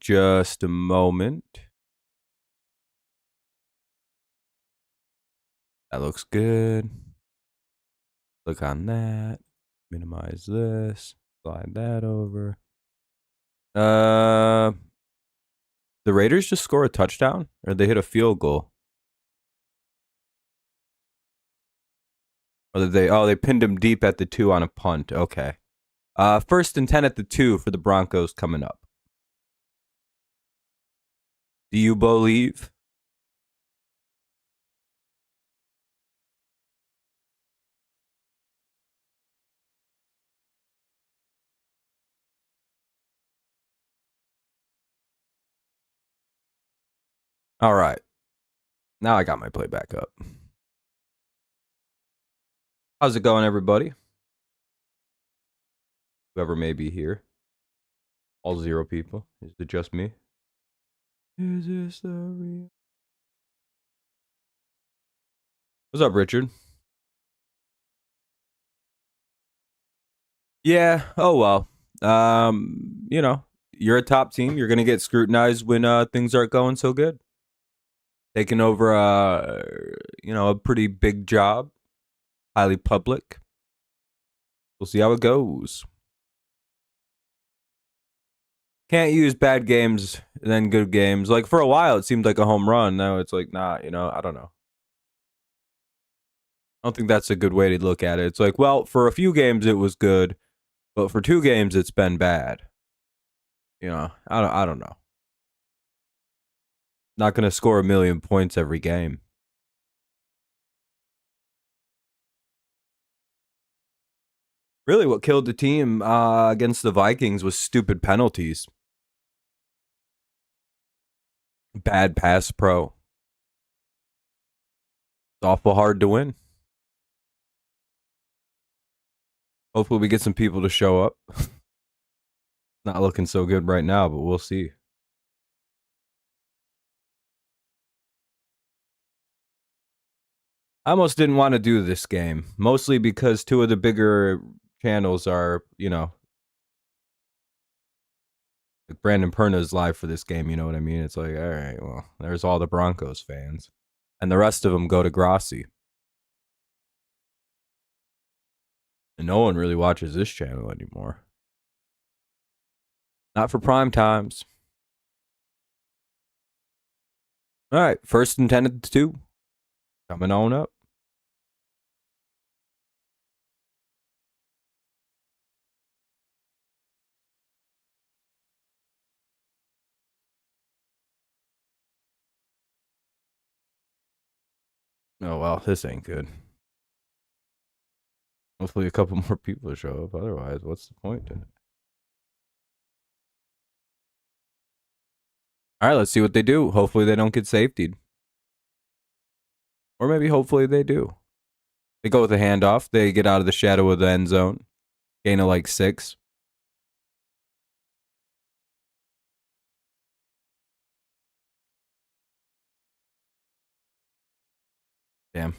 just a moment. That looks good. Click on that. Minimize this. Slide that over. The Raiders just score a touchdown? Or they hit a field goal? Or did they... Oh, they pinned him deep at the 2 on a punt. Okay. 1st and 10 at the 2 for the Broncos coming up. Do you believe? All right. Now I got my play back up. How's it going, everybody? Whoever may be here. All 0 people. Is it just me? Is this the real? What's up, Richard? Yeah. Oh, well. You know, you're a top team. You're going to get scrutinized when things aren't going so good. Taking over, a pretty big job. Highly public. We'll see how it goes. Can't use bad games and then good games. Like, for a while, it seemed like a home run. Now it's like, nah, I don't know. I don't think that's a good way to look at it. It's like, well, for a few games, it was good. But for 2 games, it's been bad. I don't know. Not going to score 1 million points every game. Really, what killed the team against the Vikings was stupid penalties. Bad pass pro. It's awful hard to win. Hopefully we get some people to show up. Not looking so good right now, but we'll see. I almost didn't want to do this game, mostly because 2 of the bigger channels are, like Brandon Perna's live for this game, you know what I mean? It's like, all right, well, there's all the Broncos fans. And the rest of them go to Grossi. And no one really watches this channel anymore. Not for prime times. All right, 1st and 10 at the 2. Coming on up. Oh, well, this ain't good. Hopefully a couple more people show up. Otherwise, what's the point in it? All right, let's see what they do. Hopefully they don't get safetied. Or maybe hopefully they do. They go with a handoff. They get out of the shadow of the end zone. Gain of like 6. Damn.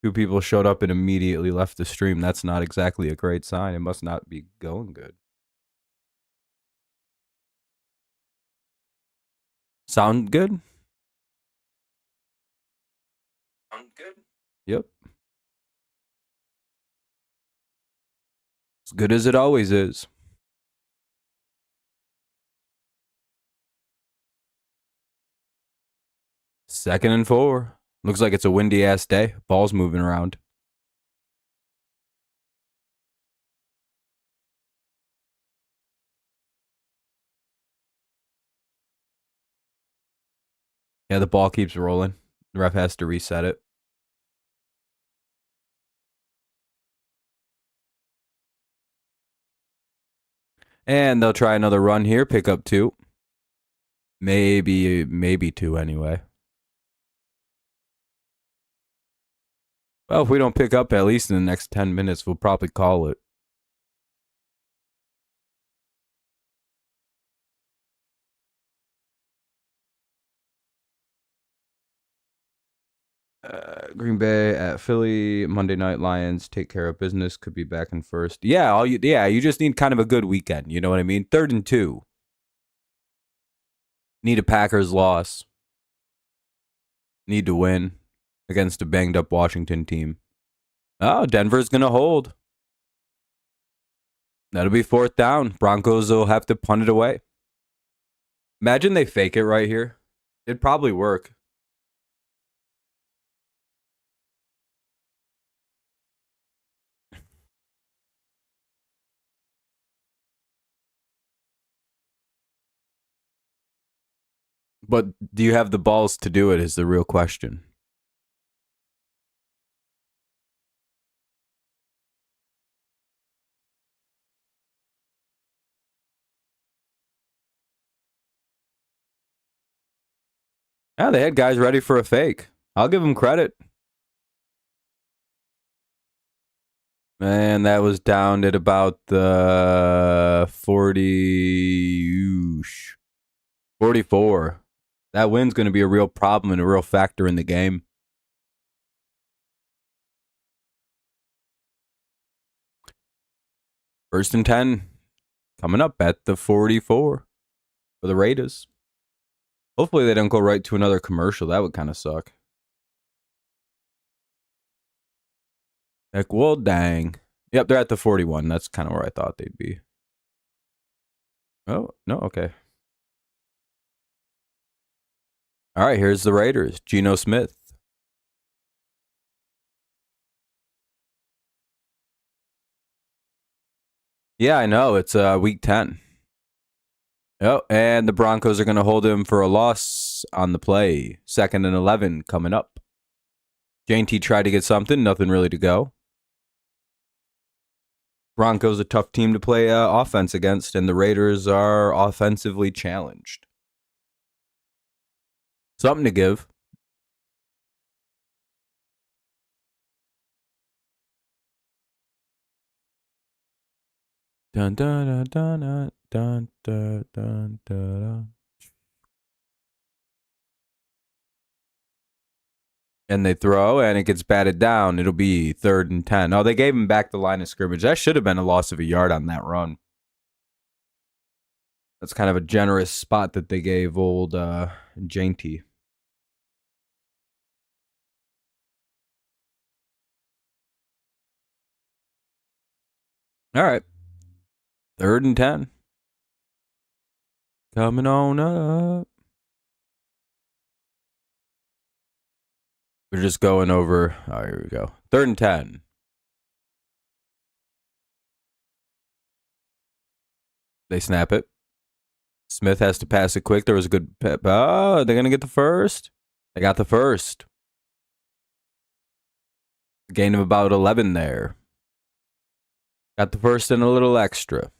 2 people showed up and immediately left the stream. That's not exactly a great sign. It must not be going good. Sound good? Sound good? Yep. As good as it always is. Second and 4. Looks like it's a windy ass day. Ball's moving around. Yeah, the ball keeps rolling. The ref has to reset it. And they'll try another run here. Pick up 2. Maybe 2 anyway. Well, if we don't pick up at least in the next 10 minutes, we'll probably call it. Green Bay at Philly, Monday night Lions take care of business, could be back in first. Yeah, you just need kind of a good weekend, you know what I mean? 3rd and 2. Need a Packers loss. Need to win against a banged up Washington team. Oh, Denver's going to hold. That'll be 4th down. Broncos will have to punt it away. Imagine they fake it right here. It'd probably work. But do you have the balls to do it is the real question. Yeah, they had guys ready for a fake. I'll give them credit. Man, that was down at about the 44. That win's going to be a real problem and a real factor in the game. First and 10 coming up at the 44 for the Raiders. Hopefully they don't go right to another commercial. That would kind of suck. Like, well, dang. Yep, they're at the 41. That's kind of where I thought they'd be. Oh, no, okay. All right, here's the Raiders. Geno Smith. Yeah, I know. It's week 10. Oh, and the Broncos are going to hold him for a loss on the play. 2nd and 11 coming up. JT tried to get something. Nothing really to go. Broncos a tough team to play offense against, and the Raiders are offensively challenged. Something to give. Dun dun dun dun dun dun dun dun. And they throw, and it gets batted down. It'll be 3rd and 10. Oh, they gave him back the line of scrimmage. That should have been a loss of a yard on that run. That's kind of a generous spot that they gave old JT. All right. 3rd and 10. Coming on up. We're just going over. Oh, here we go. 3rd and 10. They snap it. Smith has to pass it quick. There was a good. Oh, they're going to get the first. They got the first. Gain of about 11 there. Got the first and a little extra.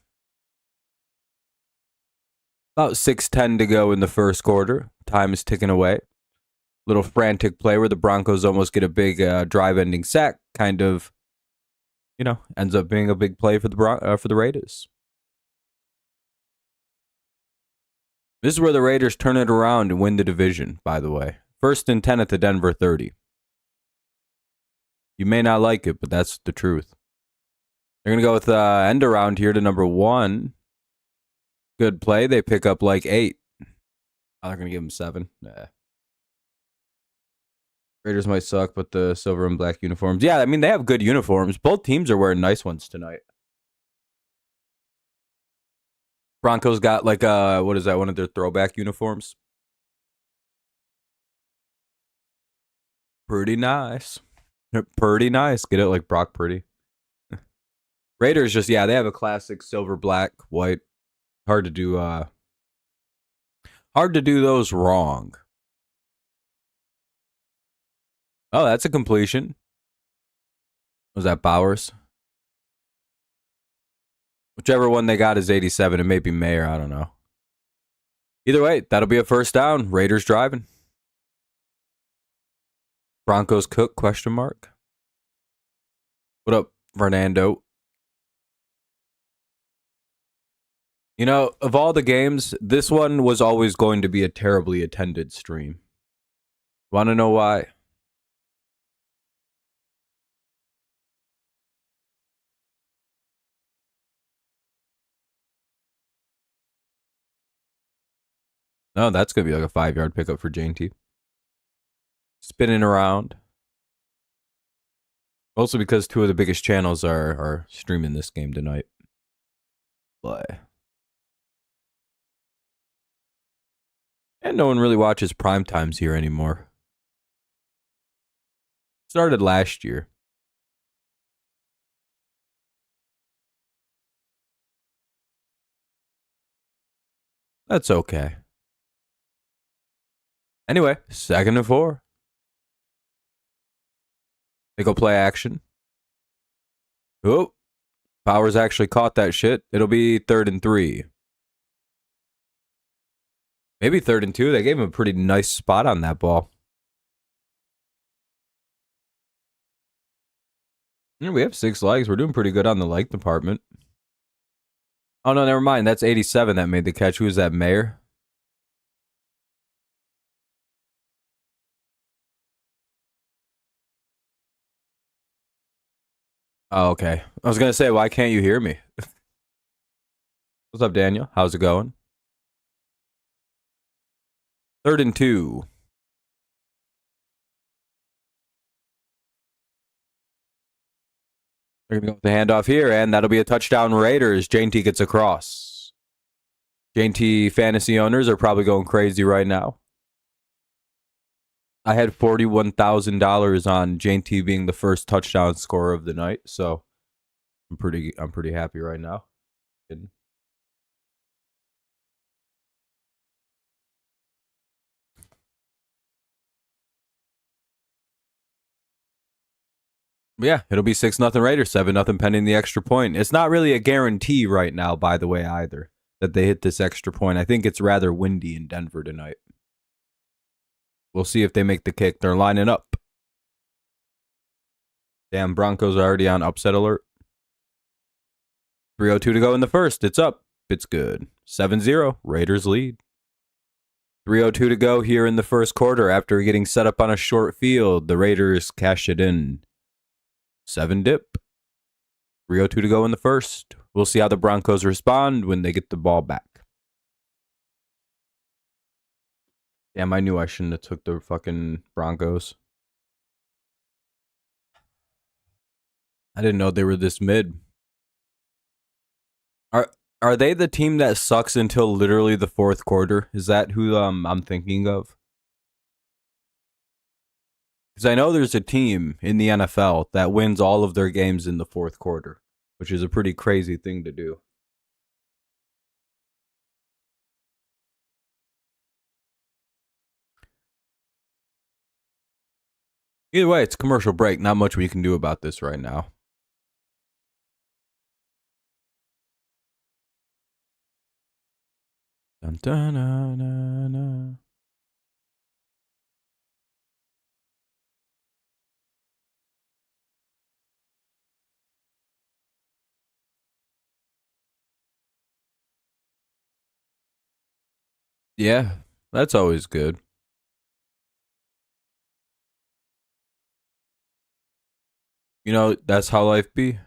About 6:10 to go in the first quarter. Time is ticking away. Little frantic play where the Broncos almost get a big drive-ending sack. Kind of, ends up being a big play for the Raiders. This is where the Raiders turn it around and win the division, by the way. 1st and 10 at the Denver 30. You may not like it, but that's the truth. They're going to go with end around here to number 1. Good play. They pick up like 8. Oh, they're going to give them 7. Nah. Raiders might suck, but the silver and black uniforms. Yeah, I mean, they have good uniforms. Both teams are wearing nice ones tonight. Broncos got like, what is that, one of their throwback uniforms? Pretty nice. Pretty nice. Get it like Brock Purdy. Raiders just, yeah, they have a classic silver, black, white. Hard to do those wrong. Oh, that's a completion. Was that Bowers? Whichever one they got is 87. It may be Mayer. I don't know. Either way, that'll be a first down. Raiders driving. Broncos cook, question mark. What up, Fernando? You know, of all the games, this one was always going to be a terribly attended stream. Want to know why? No, that's going to be like a 5-yard pickup for J&T. Spinning around. Also because 2 of the biggest channels are streaming this game tonight. But and no one really watches prime times here anymore. Started last year. That's okay. Anyway, 2nd and 4. They go play action. Oh, Powers actually caught that shit. It'll be 3rd and 3. Maybe 3rd and 2. They gave him a pretty nice spot on that ball. Yeah, we have 6 legs. We're doing pretty good on the leg department. Oh, no, never mind. That's 87 that made the catch. Who was that, Mayer? Oh, okay. I was going to say, why can't you hear me? What's up, Daniel? How's it going? 3rd and 2. They're going to go with the handoff here, and that'll be a touchdown Raiders. J&T gets across. J&T fantasy owners are probably going crazy right now. I had $41,000 on J&T being the first touchdown scorer of the night, so I'm pretty happy right now. Yeah, it'll be 6-0 Raiders, 7-0 pending the extra point. It's not really a guarantee right now, by the way, either, that they hit this extra point. I think it's rather windy in Denver tonight. We'll see if they make the kick. They're lining up. Damn, Broncos are already on upset alert. 3:02 to go in the first. It's up. It's good. 7-0. Raiders lead. 3:02 to go here in the first quarter after getting set up on a short field. The Raiders cash it in. 7-dip. 3:02 to go in the first. We'll see how the Broncos respond when they get the ball back. Damn, I knew I shouldn't have took the fucking Broncos. I didn't know they were this mid. Are they the team that sucks until literally the fourth quarter? Is that who I'm thinking of? Because I know there's a team in the NFL that wins all of their games in the fourth quarter, which is a pretty crazy thing to do. Either way, it's commercial break. Not much we can do about this right now. Dun, dun, dun, dun, dun. Yeah, that's always good. You know, that's how life be.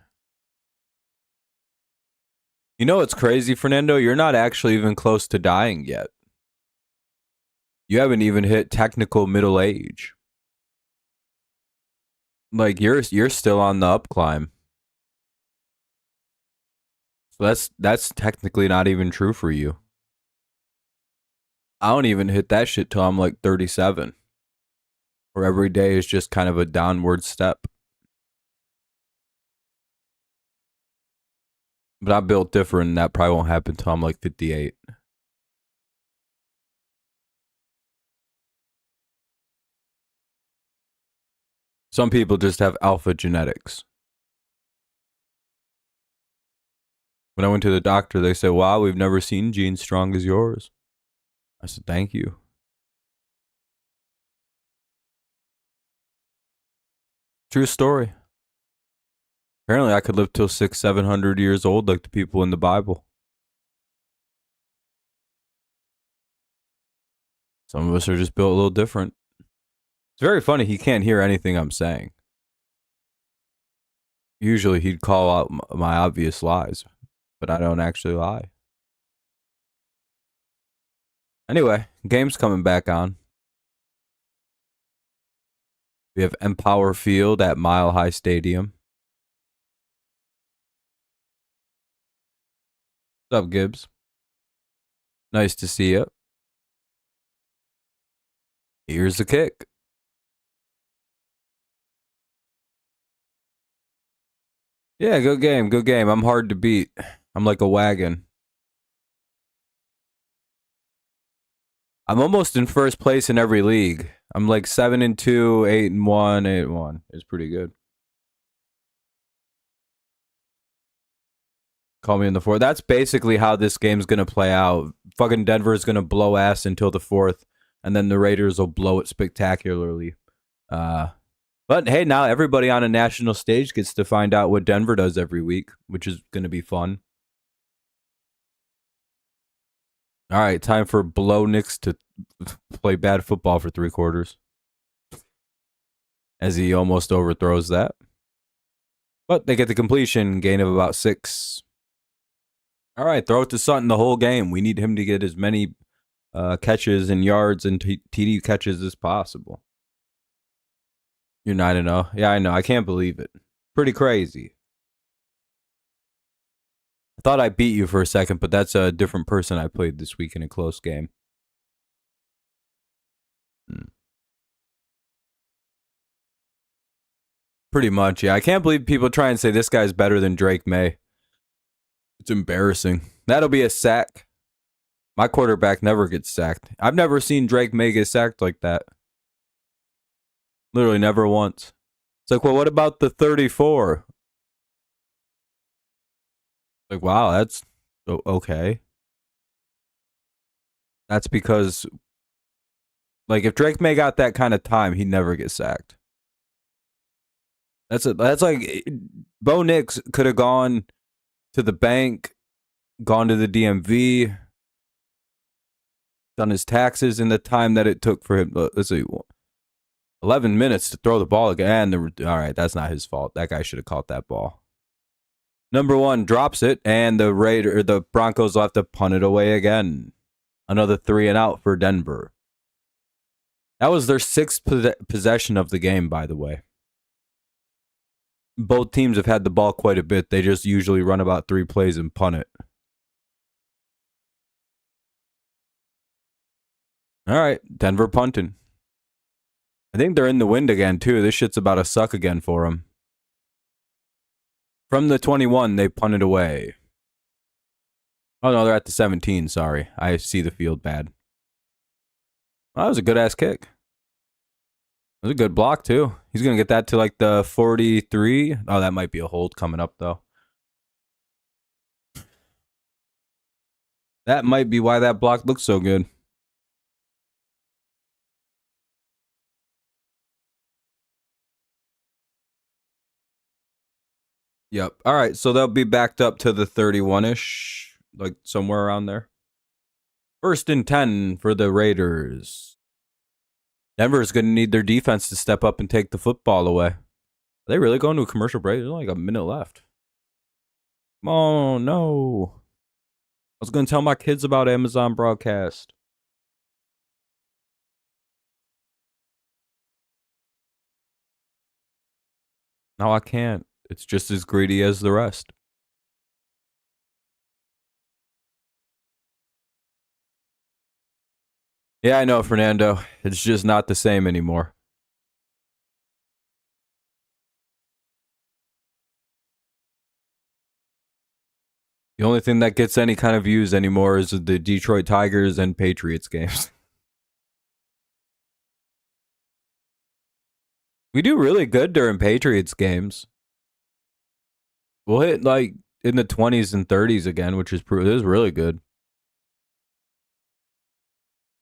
You know what's crazy, Fernando? You're not actually even close to dying yet. You haven't even hit technical middle age. Like you're still on the up climb. So that's technically not even true for you. I don't even hit that shit till I'm like 37. Where every day is just kind of a downward step. But I'm built different, and that probably won't happen till I'm like 58. Some people just have alpha genetics. When I went to the doctor, they said, wow, we've never seen genes strong as yours. I said, thank you. True story. Apparently, I could live till 600-700 years old like the people in the Bible. Some of us are just built a little different. It's very funny. He can't hear anything I'm saying. Usually, he'd call out my obvious lies, but I don't actually lie. Anyway, game's coming back on. We have Empower Field at Mile High Stadium. What's up, Gibbs? Nice to see you. Here's the kick. Yeah, good game, good game. I'm hard to beat. I'm like a wagon. I'm almost in first place in every league. I'm like 7-2, 8-1, 8-1. It's pretty good. Call me in the fourth. That's basically how this game's gonna play out. Fucking Denver's gonna blow ass until the fourth, and then the Raiders will blow it spectacularly. But hey, now everybody on a national stage gets to find out what Denver does every week, which is gonna be fun. All right, time for Blow Nix to play bad football for 3 quarters. As he almost overthrows that. But they get the completion, gain of about 6. All right, throw it to Sutton the whole game. We need him to get as many catches and yards and TD catches as possible. You're 9-0. Yeah, I know. I can't believe it. Pretty crazy. I thought I beat you for a second, but that's a different person I played this week in a close game. Pretty much, yeah. I can't believe people try and say this guy's better than Drake May. It's embarrassing. That'll be a sack. My quarterback never gets sacked. I've never seen Drake May get sacked like that. Literally never once. It's like, well, what about the 34? Like, wow, that's okay. That's because, like, if Drake May got that kind of time, he'd never get sacked. That's like Bo Nix could have gone to the bank, gone to the DMV, done his taxes in the time that it took for him. Let's see, 11 minutes to throw the ball again. All right, that's not his fault. That guy should have caught that ball. Number 1 drops it, and the Broncos will have to punt it away again. Another 3 and out for Denver. That was their 6th possession of the game, by the way. Both teams have had the ball quite a bit. They just usually run about 3 plays and punt it. All right, Denver punting. I think they're in the wind again, too. This shit's about to suck again for them. From the 21, they punted away. Oh, no, they're at the 17. Sorry. I see the field bad. Well, that was a good-ass kick. It was a good block, too. He's going to get that to, like, the 43. Oh, that might be a hold coming up, though. That might be why that block looks so good. Yep. All right, so they'll be backed up to the 31-ish, like somewhere around there. 1st and 10 for the Raiders. Denver's going to need their defense to step up and take the football away. Are they really going to a commercial break? There's only like a minute left. Oh, no. I was going to tell my kids about Amazon broadcast. No, I can't. It's just as greedy as the rest. Yeah, I know, Fernando. It's just not the same anymore. The only thing that gets any kind of views anymore is the Detroit Tigers and Patriots games. We do really good during Patriots games. We'll hit like in the 20s and 30s again, which is really good.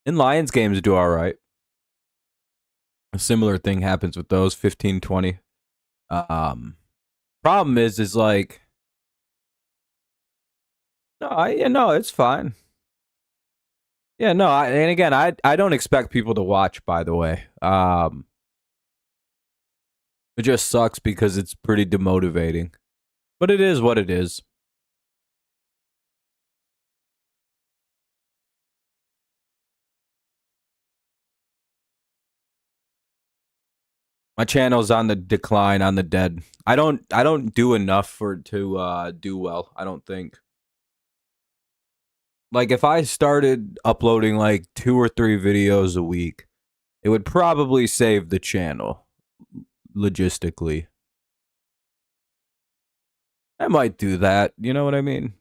And Lions games do all right. A similar thing happens with those 15, 20. Problem is like, no, it's fine. Yeah, no, and again, I don't expect people to watch, by the way. It just sucks because it's pretty demotivating. But it is what it is. My channel's on the decline, on the dead. I don't do enough for it to do well, I don't think. Like if I started uploading like 2 or 3 videos a week, it would probably save the channel logistically. I might do that, you know what I mean?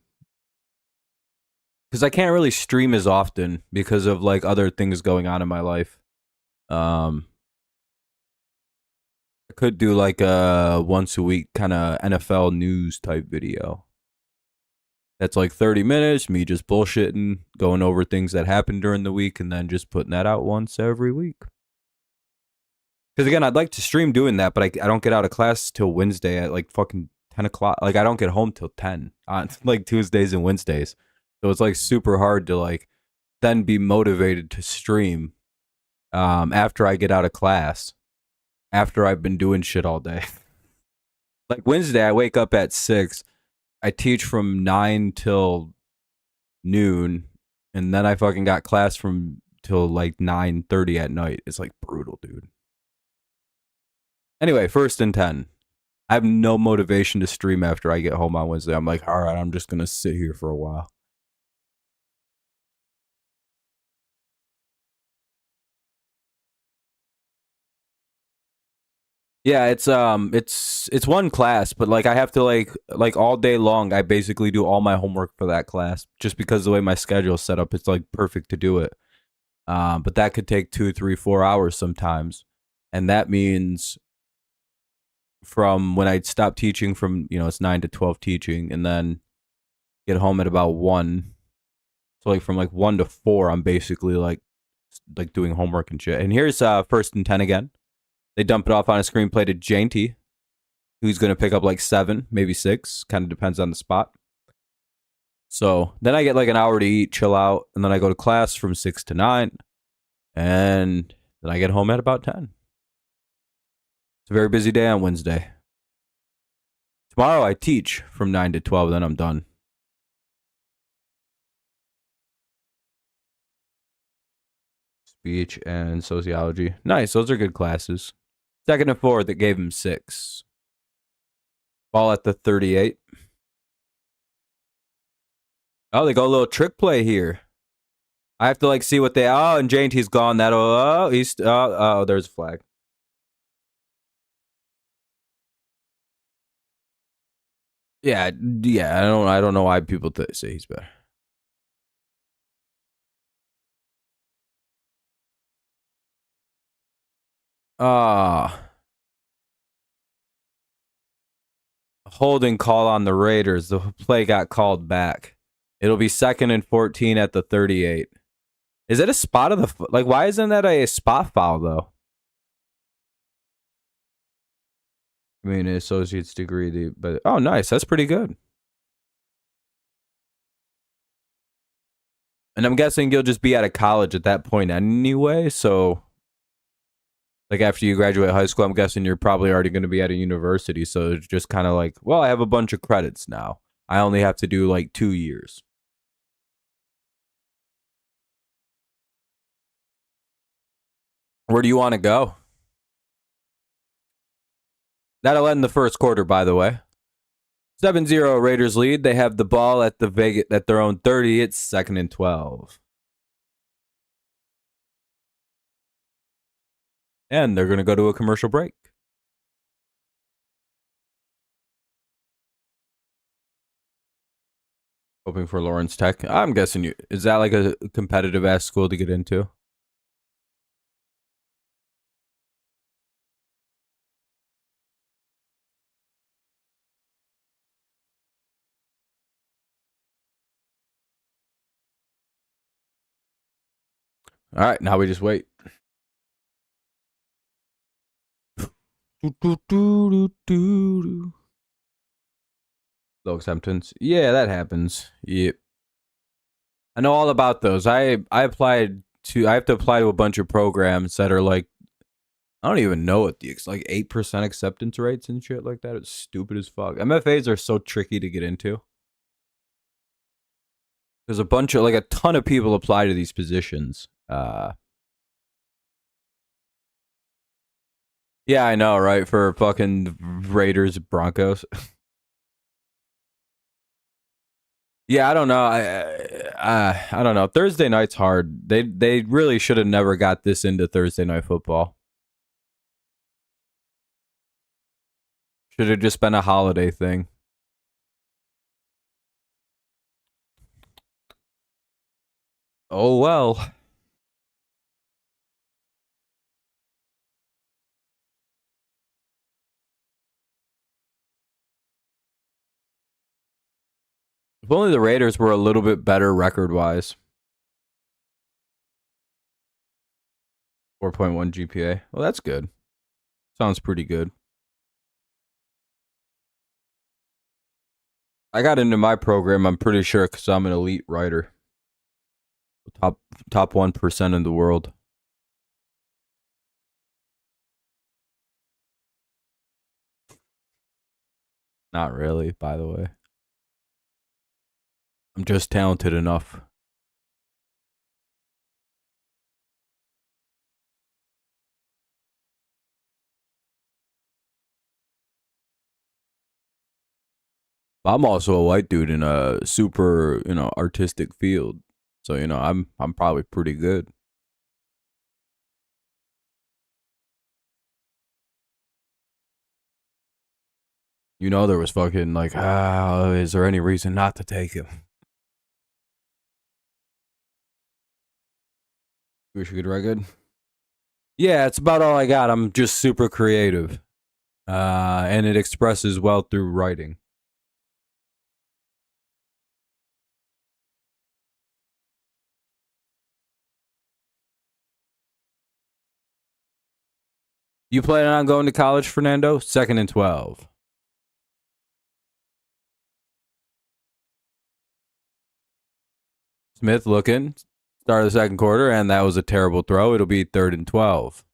Cuz I can't really stream as often because of like other things going on in my life. I could do like a once a week kind of NFL news type video. That's like 30 minutes, me just bullshitting, going over things that happened during the week, and then just putting that out once every week. Because again, I'd like to stream doing that, but I don't get out of class till Wednesday at like fucking 10 o'clock. Like I don't get home till 10 on like Tuesdays and Wednesdays. So it's like super hard to like then be motivated to stream after I get out of class, after I've been doing shit all day. Like Wednesday, I wake up at 6. I teach from 9 till noon, and then I fucking got class from till like 9:30 at night. It's like brutal, dude. Anyway, 1st and 10. I have no motivation to stream after I get home on Wednesday. I'm like, all right, I'm just gonna sit here for a while. Yeah, it's one class, but like I have to like all day long I basically do all my homework for that class just because the way my schedule's set up, it's like perfect to do it. But that could take 2, 3, 4 hours sometimes. And that means from when I stop teaching from, it's 9 to 12 teaching and then get home at about 1. So like from like 1 to 4 I'm basically like doing homework and shit. And here's 1st and 10 again. They dump it off on a screenplay to Jainty, who's going to pick up like 7, maybe 6. Kind of depends on the spot. So then I get like an hour to eat, chill out, and then I go to class from 6 to 9. And then I get home at about 10. It's a very busy day on Wednesday. Tomorrow I teach from 9 to 12, then I'm done. Speech and sociology. Nice, those are good classes. 2nd and 4th, it gave him 6. Ball at the 38. Oh, they go a little trick play here. I have to like see what they. Oh, and Jainty's gone. That'll. Oh, there's a flag. Yeah. I don't know why people say he's better. Holding call on the Raiders. The play got called back. It'll be 2nd and 14 at the 38. Is it a spot of the like? Why isn't that a spot foul though? I mean, an associate's degree, but oh, nice. That's pretty good. And I'm guessing you'll just be out of college at that point anyway. So, like after you graduate high school, I'm guessing you're probably already going to be at a university. So it's just kind of like, well, I have a bunch of credits now. I only have to do like 2 years. Where do you want to go? That'll end the 1st quarter, by the way. 7-0 Raiders lead. They have the ball at their own 30. It's 2nd and 12. And they're going to go to a commercial break. Hoping for Lawrence Tech. I'm guessing is that like a competitive ass school to get into? All right, now we just wait. Low acceptance. Yeah, that happens. Yep. I know all about those. I applied to. I have to apply to a bunch of programs that are like, I don't even know what the like 8% acceptance rates and shit like that. It's stupid as fuck. MFAs are so tricky to get into. There's a ton of people apply to these positions. Yeah, I know, right? For fucking Raiders Broncos. Yeah, I don't know. I don't know. Thursday night's hard. They really should have never got this into Thursday night football. Should have just been a holiday thing. Oh well. If only the Raiders were a little bit better record wise. 4.1 GPA. Well, that's good. Sounds pretty good. I got into my program, I'm pretty sure, because I'm an elite writer. Top top 1% in the world. Not really, by the way. I'm just talented enough. I'm also a white dude in a super, artistic field. So, I'm probably pretty good. There was fucking like, is there any reason not to take him? Wish you could write good. Yeah, it's about all I got. I'm just super creative. And it expresses well through writing. You planning on going to college, Fernando? 2nd and 12. Smith looking. Start of the second quarter, and that was a terrible throw. It'll be 3rd and 12.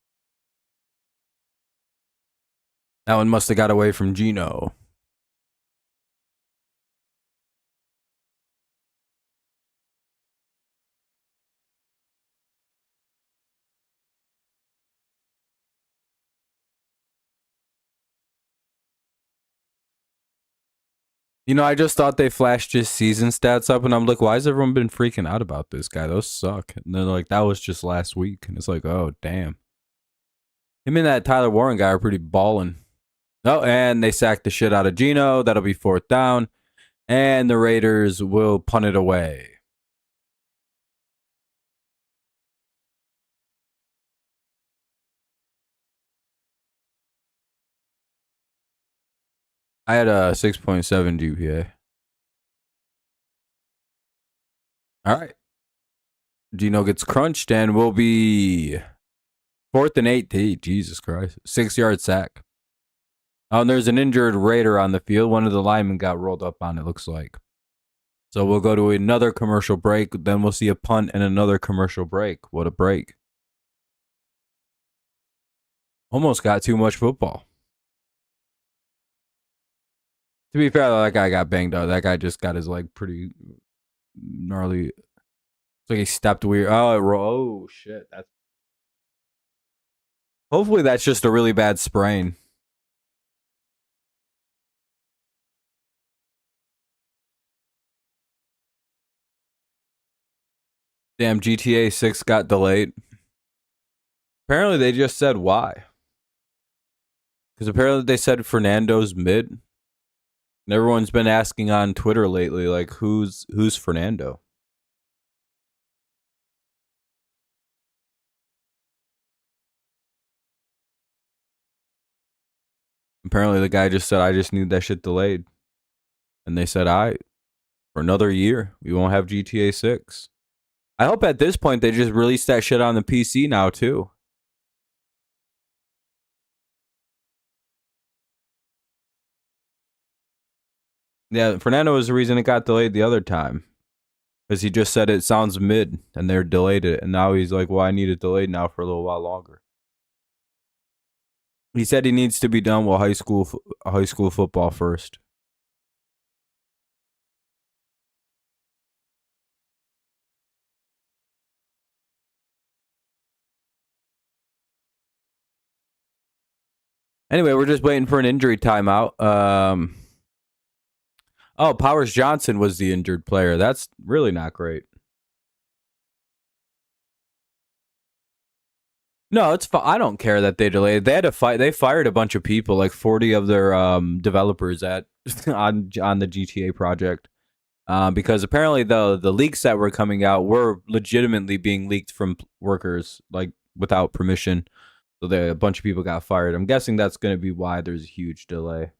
That one must have got away from Gino. I just thought they flashed his season stats up, and I'm like, why has everyone been freaking out about this guy? Those suck. And they're like, that was just last week. And it's like, oh, damn. Him and that Tyler Warren guy are pretty balling. Oh, and they sacked the shit out of Gino. That'll be 4th down. And the Raiders will punt it away. I had a 6.7 GPA. All right. Gino gets crunched and will be 4th and 8. Jesus Christ. 6-yard sack. Oh, and there's an injured Raider on the field. One of the linemen got rolled up on, it looks like. So we'll go to another commercial break. Then we'll see a punt and another commercial break. What a break. Almost got too much football. To be fair, that guy got banged up. That guy just got his leg pretty gnarly. It's like he stepped weird. Oh shit. Hopefully that's just a really bad sprain. Damn, GTA 6 got delayed. Apparently they just said why. Because apparently they said Fernando's mid. And everyone's been asking on Twitter lately, like, who's Fernando? Apparently the guy just said, I just need that shit delayed. And they said, all right, for another year, we won't have GTA 6. I hope at this point they just release that shit on the PC now, too. Yeah, Fernando was the reason it got delayed the other time. Because he just said it sounds mid, and they're delayed it. And now he's like, well, I need it delayed now for a little while longer. He said he needs to be done with high school football first. Anyway, we're just waiting for an injury timeout. Oh, Powers Johnson was the injured player. That's really not great. No, it's I don't care that they delayed. They had to fight. They fired a bunch of people, like 40 of their developers at on the GTA project, because apparently the leaks that were coming out were legitimately being leaked from workers, like without permission. So a bunch of people got fired. I'm guessing that's going to be why there's a huge delay.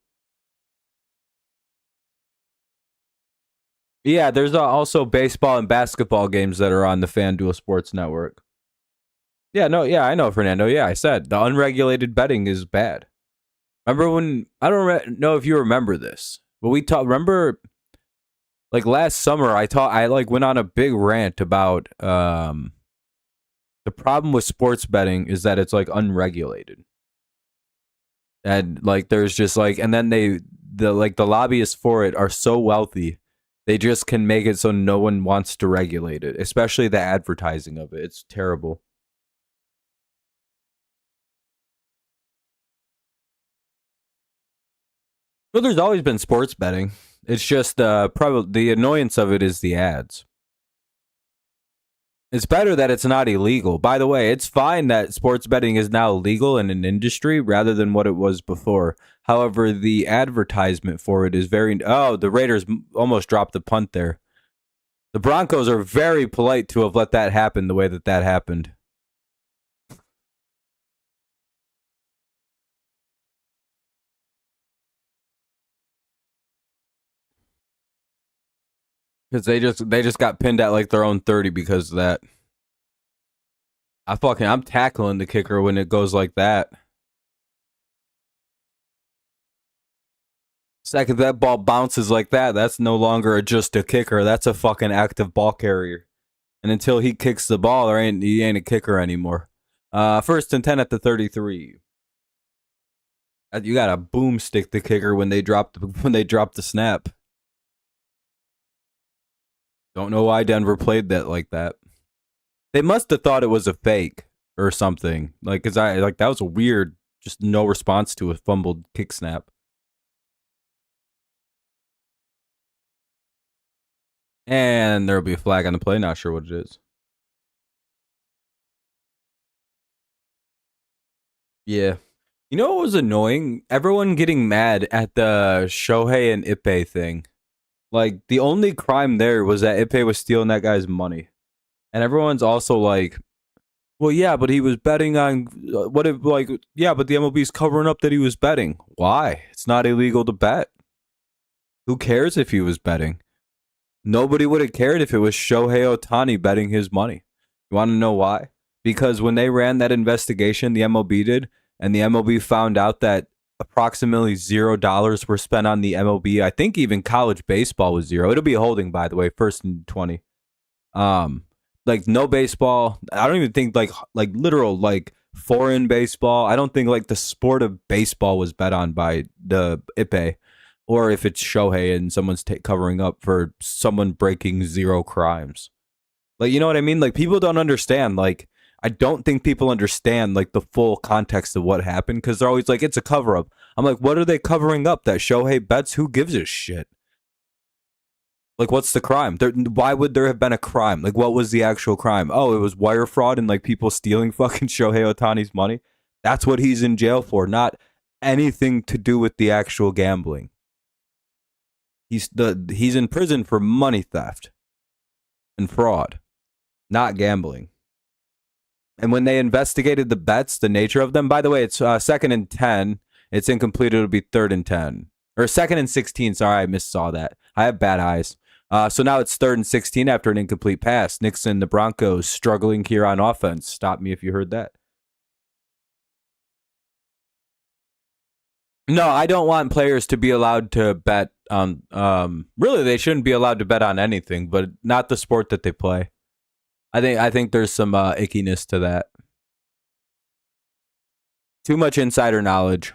Yeah, there's also baseball and basketball games that are on the FanDuel Sports Network. Yeah, no, yeah, I know, Fernando. Yeah, I said the unregulated betting is bad. Remember when, I don't know if you remember this, but we talked, remember like last summer, I like went on a big rant about the problem with sports betting is that it's like unregulated. And like there's just like, and then the lobbyists for it are so wealthy, they just can make it so no one wants to regulate it, especially the advertising of it. It's terrible. Well, there's always been sports betting. It's just probably the annoyance of it is the ads. It's better that it's not illegal. By the way, it's fine that sports betting is now legal in an industry rather than what it was before. However, the advertisement for it is very. Oh, the Raiders almost dropped the punt there. The Broncos are very polite to have let that happen the way that happened. Because they just got pinned at like their own 30 because of that. I'm tackling the kicker when it goes like that. Second, that ball bounces like that, that's no longer just a kicker. That's a fucking active ball carrier. And until he kicks the ball, he ain't a kicker anymore. First and 10 at the 33. You got to boomstick the kicker when they drop the snap. Don't know why Denver played that like that. They must have thought it was a fake or something. Like, cause that was a weird, just no response to a fumbled kick snap. And there'll be a flag on the play. Not sure what it is. Yeah. You know what was annoying? Everyone getting mad at the Shohei and Ippei thing. Like, the only crime there was that Ippei was stealing that guy's money. And everyone's also like, well, yeah, but he was betting on what if, like, yeah, but the MLB's covering up that he was betting. Why? It's not illegal to bet. Who cares if he was betting? Nobody would have cared if it was Shohei Ohtani betting his money. You want to know why? Because when they ran that investigation, the MLB did, and the MLB found out that approximately $0 were spent on the MLB. I think even college baseball was zero. It'll be holding, by the way, first and 20. Like no baseball. I don't even think like literal like foreign baseball. I don't think like the sport of baseball was bet on by the Ippei, or if it's Shohei and someone's covering up for someone breaking zero crimes. Like, you know what I mean? Like, people don't understand. Like, I don't think people understand like the full context of what happened because they're always like, it's a cover up. I'm like, what are they covering up? That Shohei bets? Who gives a shit? Like, what's the crime? Why would there have been a crime? Like, what was the actual crime? Oh, it was wire fraud and like people stealing fucking Shohei Ohtani's money. That's what he's in jail for, not anything to do with the actual gambling. He's in prison for money theft and fraud, not gambling. And when they investigated the bets, the nature of them, by the way, it's second and 10. It's incomplete. It'll be third and 10. Or second and 16. Sorry, I missaw that. I have bad eyes. So now it's third and 16 after an incomplete pass. Nixon, the Broncos, struggling here on offense. Stop me if you heard that. No, I don't want players to be allowed to bet on. Really, they shouldn't be allowed to bet on anything, but not the sport that they play. I think there's some ickiness to that. Too much insider knowledge.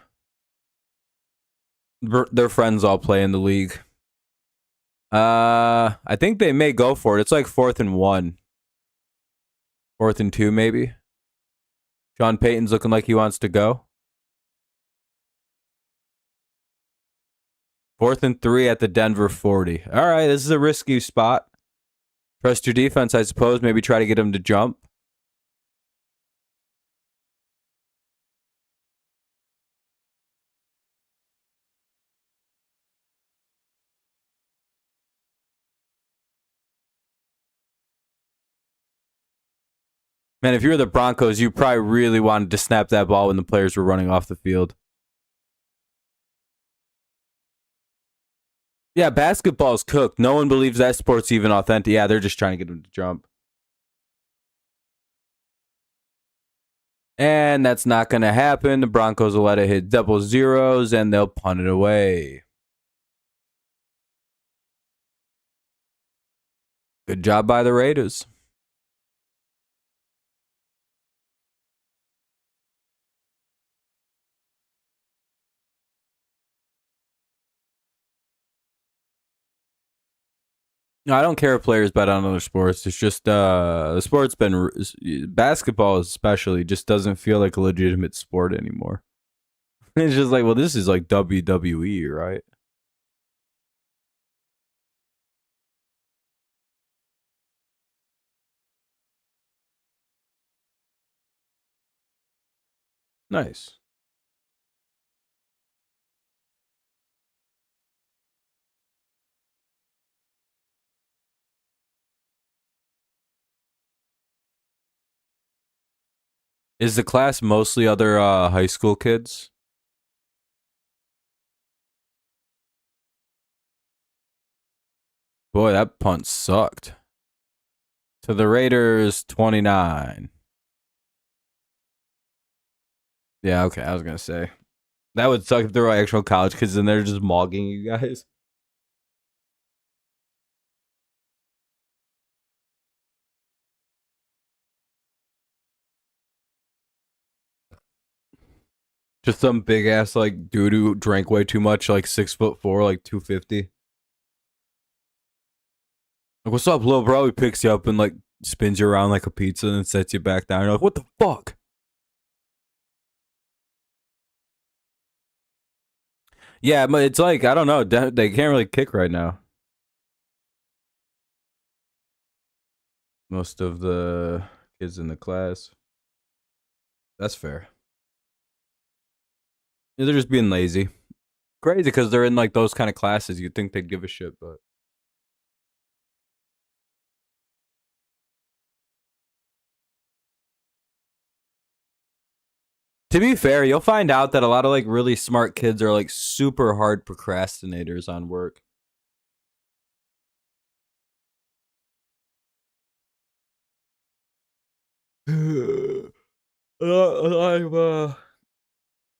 Their friends all play in the league. I think they may go for it. It's like 4th and 1. 4th and 2, maybe. Sean Payton's looking like he wants to go. 4th and 3 at the Denver 40. All right, this is a risky spot. Trust your defense, I suppose. Maybe try to get him to jump. Man, if you were the Broncos, you probably really wanted to snap that ball when the players were running off the field. Yeah, basketball's cooked. No one believes that sport's even authentic. Yeah, they're just trying to get him to jump. And that's not going to happen. The Broncos will let it hit double zeros, and they'll punt it away. Good job by the Raiders. No, I don't care if players bet on other sports. It's just the sport's been basketball especially just doesn't feel like a legitimate sport anymore. It's just like, well, this is like WWE, right? Nice. Is the class mostly other high school kids? Boy, that punt sucked. To the Raiders, 29. Yeah, okay, I was going to say. That would suck if there were actual college kids and they're just mogging you guys. Just some big ass like dude who drank way too much, like 6'4", like 250. Like, what's up, little bro? He picks you up and like spins you around like a pizza and sets you back down. You're like, what the fuck? Yeah, but it's like, I don't know. They can't really kick right now. Most of the kids in the class. That's fair. Yeah, they're just being lazy. Crazy because they're in like those kind of classes. You'd think they'd give a shit, but to be fair, you'll find out that a lot of like really smart kids are like super hard procrastinators on work.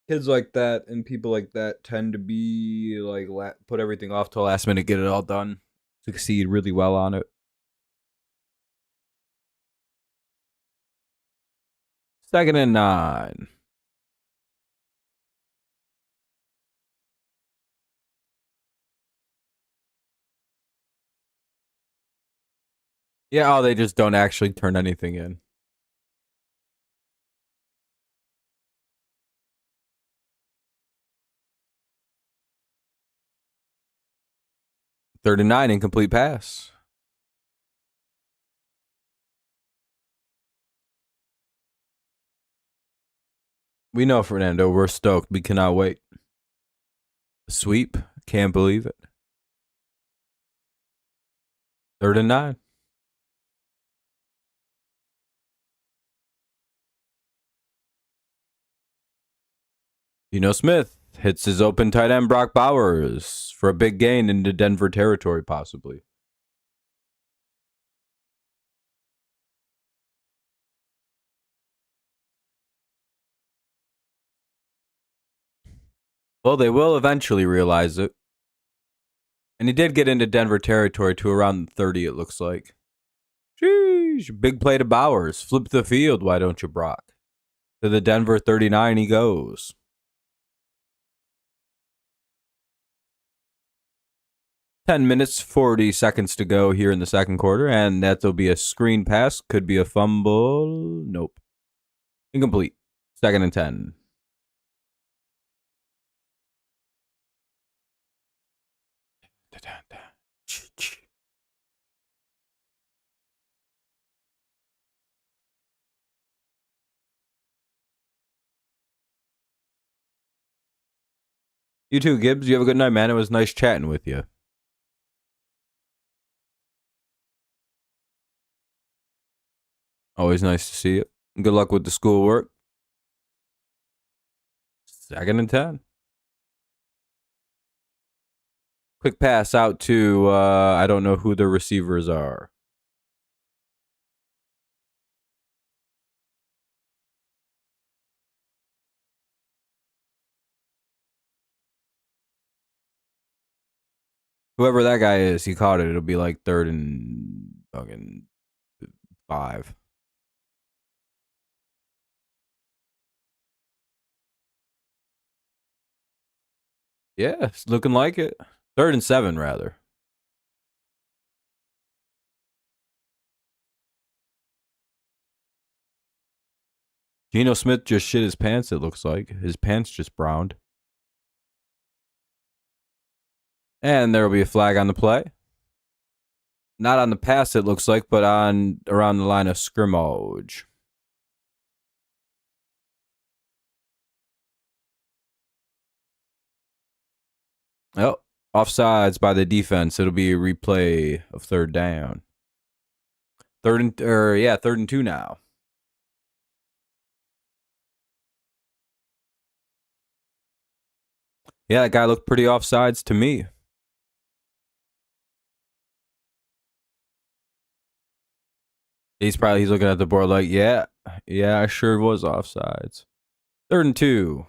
Kids like that and people like that tend to be like put everything off till last minute, get it all done, succeed really well on it. Second and 9. Yeah, oh, they just don't actually turn anything in. Third and 9, incomplete pass. We know, Fernando. We're stoked. We cannot wait. Sweep. Can't believe it. Third and 9. Smith hits his open tight end Brock Bowers for a big gain into Denver territory, possibly. Well, they will eventually realize it. And he did get into Denver territory to around 30, it looks like. Sheesh. Big play to Bowers. Flip the field, why don't you, Brock? To the Denver 39 he goes. 10 minutes, 40 seconds to go here in the second quarter, and that'll be a screen pass. Could be a fumble. Nope. Incomplete. Second and 10. You too, Gibbs. You have a good night, man. It was nice chatting with you. Always nice to see you. Good luck with the schoolwork. 2nd and 10. Quick pass out to, I don't know who the receivers are. Whoever that guy is, he caught it. It'll be like 3rd and fucking 5. Yeah, it's looking like it. 3rd and 7, rather. Geno Smith just shit his pants, it looks like. His pants just browned. And there will be a flag on the play. Not on the pass, it looks like, but on around the line of scrimmage. Oh, offsides by the defense. It'll be a replay of 3rd down. 3rd and 2 now. Yeah, that guy looked pretty offsides to me. He's looking at the board like, yeah, I sure was offsides. 3rd and 2.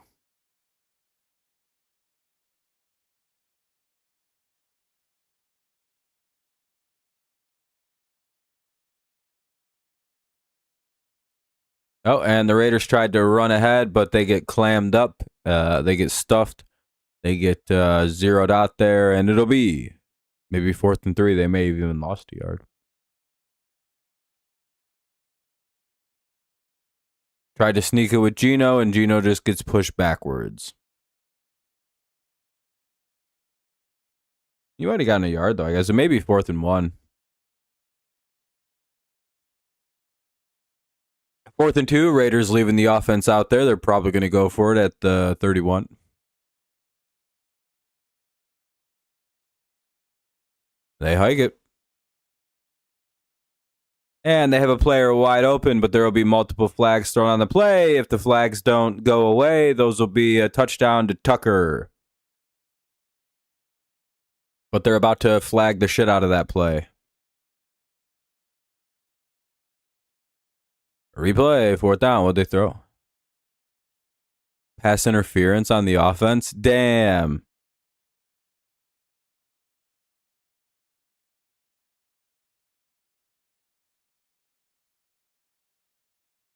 Oh, and the Raiders tried to run ahead, but they get clammed up. They get stuffed. They get zeroed out there, and it'll be maybe 4th and 3. They may have even lost a yard. Tried to sneak it with Geno, and Geno just gets pushed backwards. You might have gotten a yard, though, I guess. It may be 4th and 1. 4th and 2, Raiders leaving the offense out there. They're probably going to go for it at the 31. They hike it. And they have a player wide open, but there will be multiple flags thrown on the play. If the flags don't go away, those will be a touchdown to Tucker. But they're about to flag the shit out of that play. Replay, 4th down. What'd they throw? Pass interference on the offense? Damn.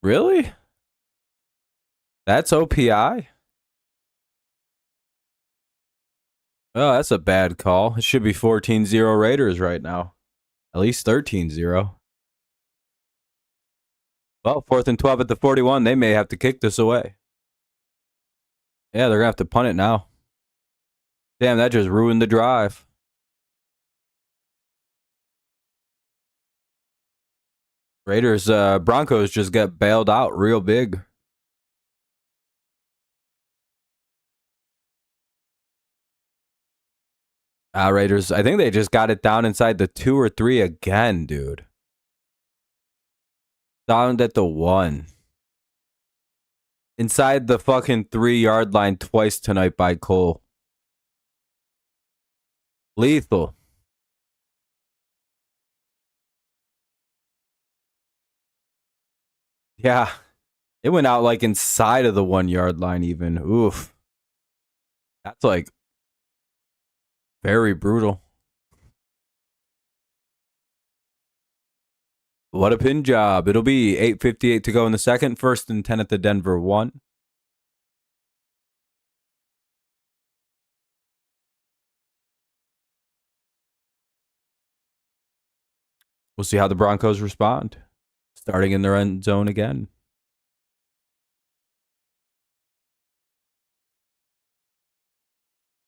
Really? That's OPI? Oh, that's a bad call. It should be 14-0 Raiders right now. At least 13-0. Well, 4th and 12 at the 41. They may have to kick this away. Yeah, they're going to have to punt it now. Damn, that just ruined the drive. Raiders, Broncos just got bailed out real big. Raiders, I think they just got it down inside the 2 or 3 again, dude. Down at the 1. Inside the fucking 3-yard line twice tonight by Cole. Lethal. Yeah. It went out like inside of the 1-yard line even. Oof. That's like very brutal. What a pin job. It'll be 8:58 to go in the second. 1st and 10 at the Denver 1. We'll see how the Broncos respond. Starting in their end zone again.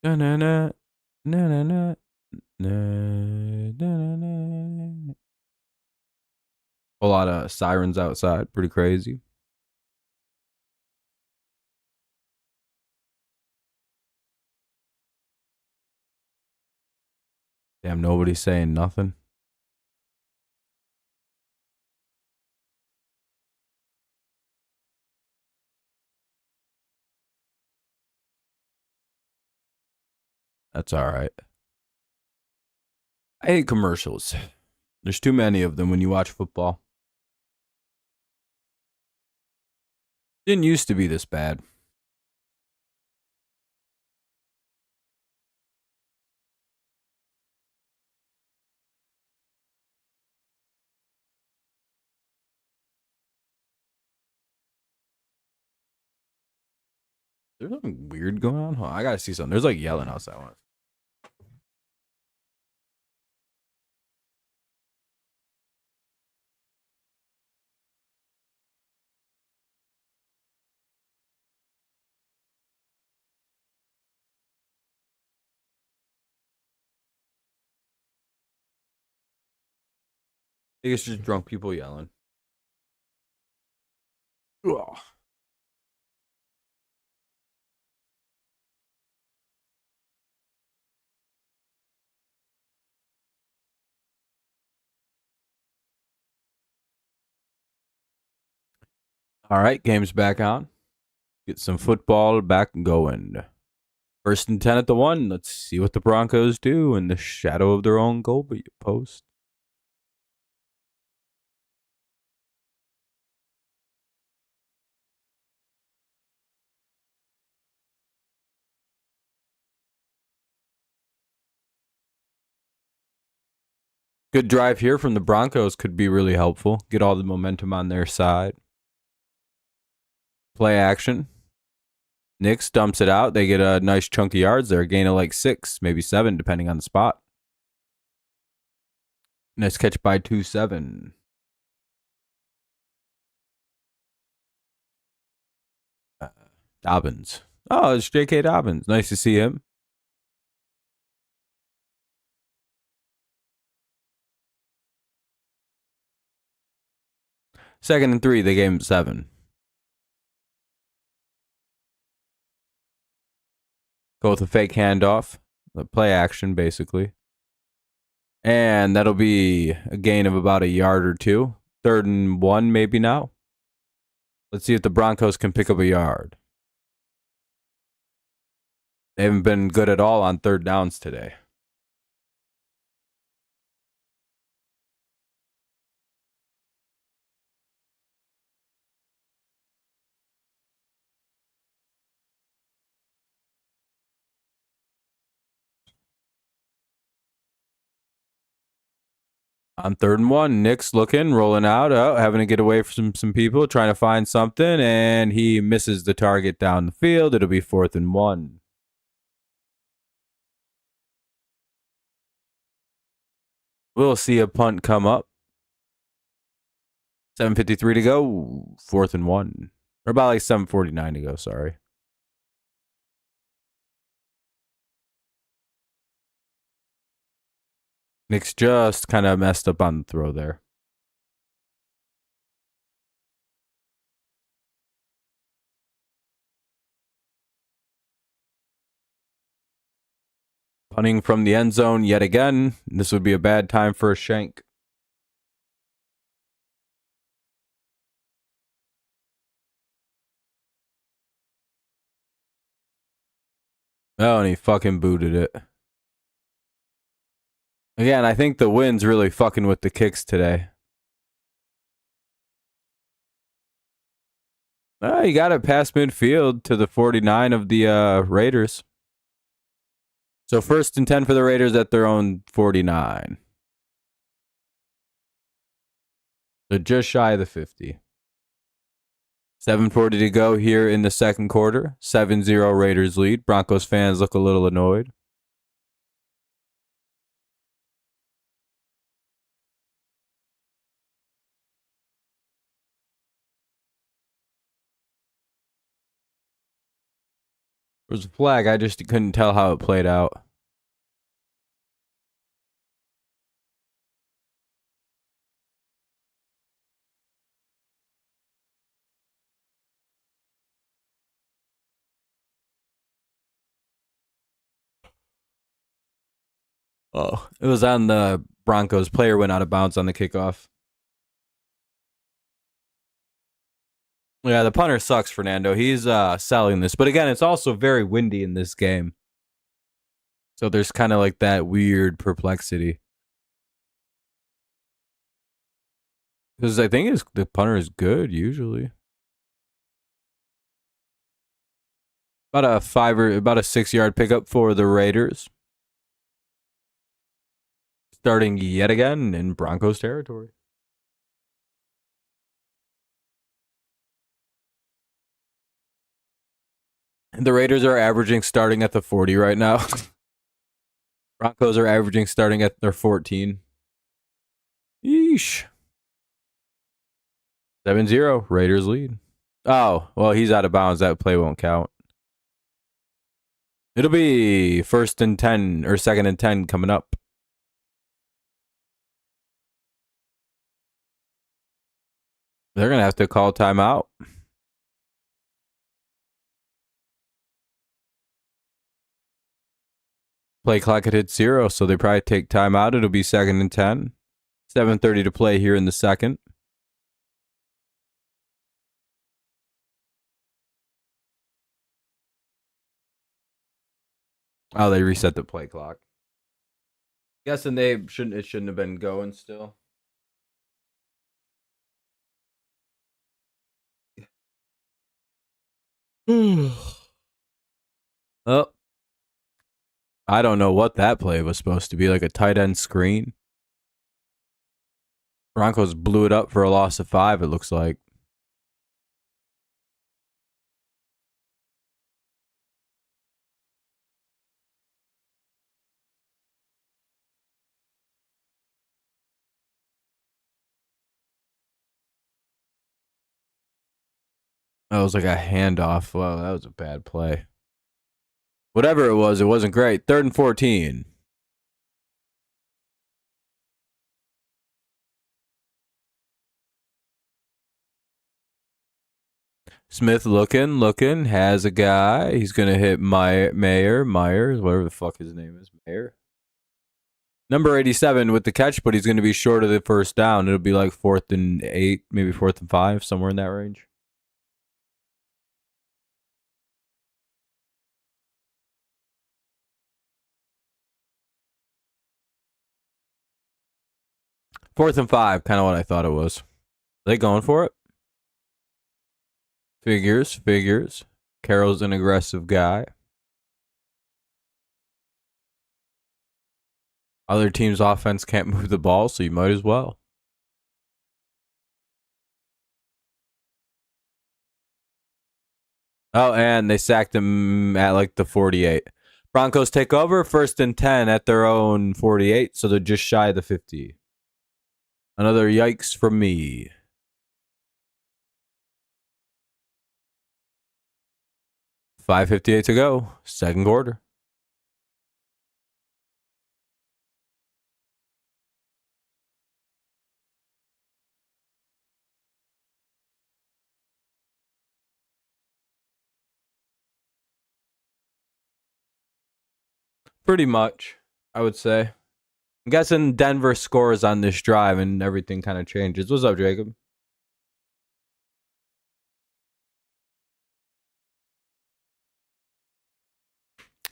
Na-na-na. Na-na-na. Na-na-na. A lot of sirens outside. Pretty crazy. Damn, nobody's saying nothing. That's all right. I hate commercials. There's too many of them when you watch football. Didn't used to be this bad. There's something weird going on. Hold on, I gotta see something. There's like yelling outside. I think it's just drunk people yelling. Ugh. All right, game's back on. Get some football back going. 1st and 10 at the 1. Let's see what the Broncos do in the shadow of their own goal post. Good drive here from the Broncos could be really helpful. Get all the momentum on their side. Play action. Knicks dumps it out. They get a nice chunk of yards there. Gain of like 6, maybe 7, depending on the spot. Nice catch by 2-7. Dobbins. Oh, it's J.K. Dobbins. Nice to see him. Second and 3, they gave him 7. Go with a fake handoff. The play action, basically. And that'll be a gain of about a yard or 2. 3rd and 1, maybe now. Let's see if the Broncos can pick up a yard. They haven't been good at all on 3rd downs today. On 3rd and 1, Nick's looking, rolling out, having to get away from some people, trying to find something, and he misses the target down the field. It'll be 4th and 1. We'll see a punt come up. 7:53 to go, 4th and 1. Or about like 7:49 to go, sorry. Nick's just kind of messed up on the throw there. Punting from the end zone yet again. This would be a bad time for a shank. Oh, and he fucking booted it. Again, I think the wind's really fucking with the kicks today. You got it past midfield to the 49 of the Raiders. So 1st and 10 for the Raiders at their own 49. So just shy of the 50. 7:40 to go here in the 2nd quarter. 7-0 Raiders lead. Broncos fans look a little annoyed. There was a flag. I just couldn't tell how it played out. Oh, it was on the Broncos. Player went out of bounds on the kickoff. Yeah, the punter sucks, Fernando. He's selling this. But again, it's also very windy in this game. So there's kind of like that weird perplexity. Because I think the punter is good usually. About a 6-yard pickup for the Raiders. Starting yet again in Broncos territory. And the Raiders are averaging starting at the 40 right now. Broncos are averaging starting at their 14. Yeesh. 7-0. Raiders lead. Oh, well, he's out of bounds. That play won't count. It'll be 1st and 10 or 2nd and 10 coming up. They're going to have to call timeout. Play clock had hit 0, so they probably take timeout. It'll be 2nd and 10. 7:30 to play here in the second. Oh, they reset the play clock. Guessing it shouldn't have been going still. Oh, I don't know what that play was supposed to be, like a tight end screen. Broncos blew it up for a loss of 5, it looks like. That was like a handoff. Wow, that was a bad play. Whatever it wasn't great. 3rd and 14. Smith looking, has a guy. He's going to hit Myers, whatever the fuck his name is, Mayer. Number 87 with the catch, but he's going to be short of the first down. It'll be like 4th and 8, maybe 4th and 5, somewhere in that range. Fourth and 5, kind of what I thought it was. Are they going for it? Figures. Carroll's an aggressive guy. Other team's offense can't move the ball, so you might as well. Oh, and they sacked him at like the 48. Broncos take over, 1st and 10 at their own 48, so they're just shy of the 50. Another yikes from me. $5:58 to go, second quarter. Pretty much, I would say. I'm guessing Denver scores on this drive and everything kind of changes. What's up, Jacob?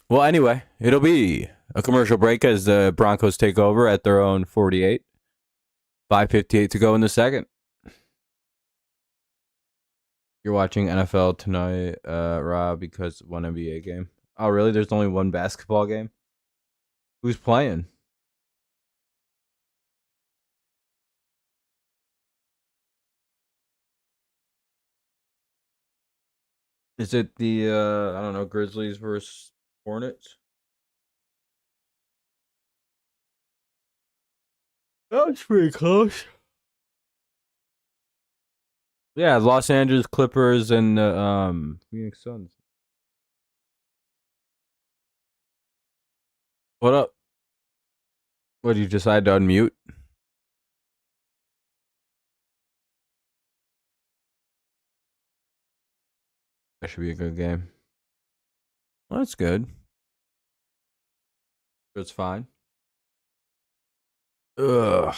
Well, anyway, it'll be a commercial break as the Broncos take over at their own 48. 5:58 to go in the second. You're watching NFL tonight, Rob, because one NBA game. Oh, really? There's only one basketball game? Who's playing? Is it the, I don't know, Grizzlies versus Hornets? That's pretty close. Yeah, Los Angeles Clippers and Phoenix Suns. What up? What, did you decide to unmute? That should be a good game. Well, that's good. It's fine. Ugh.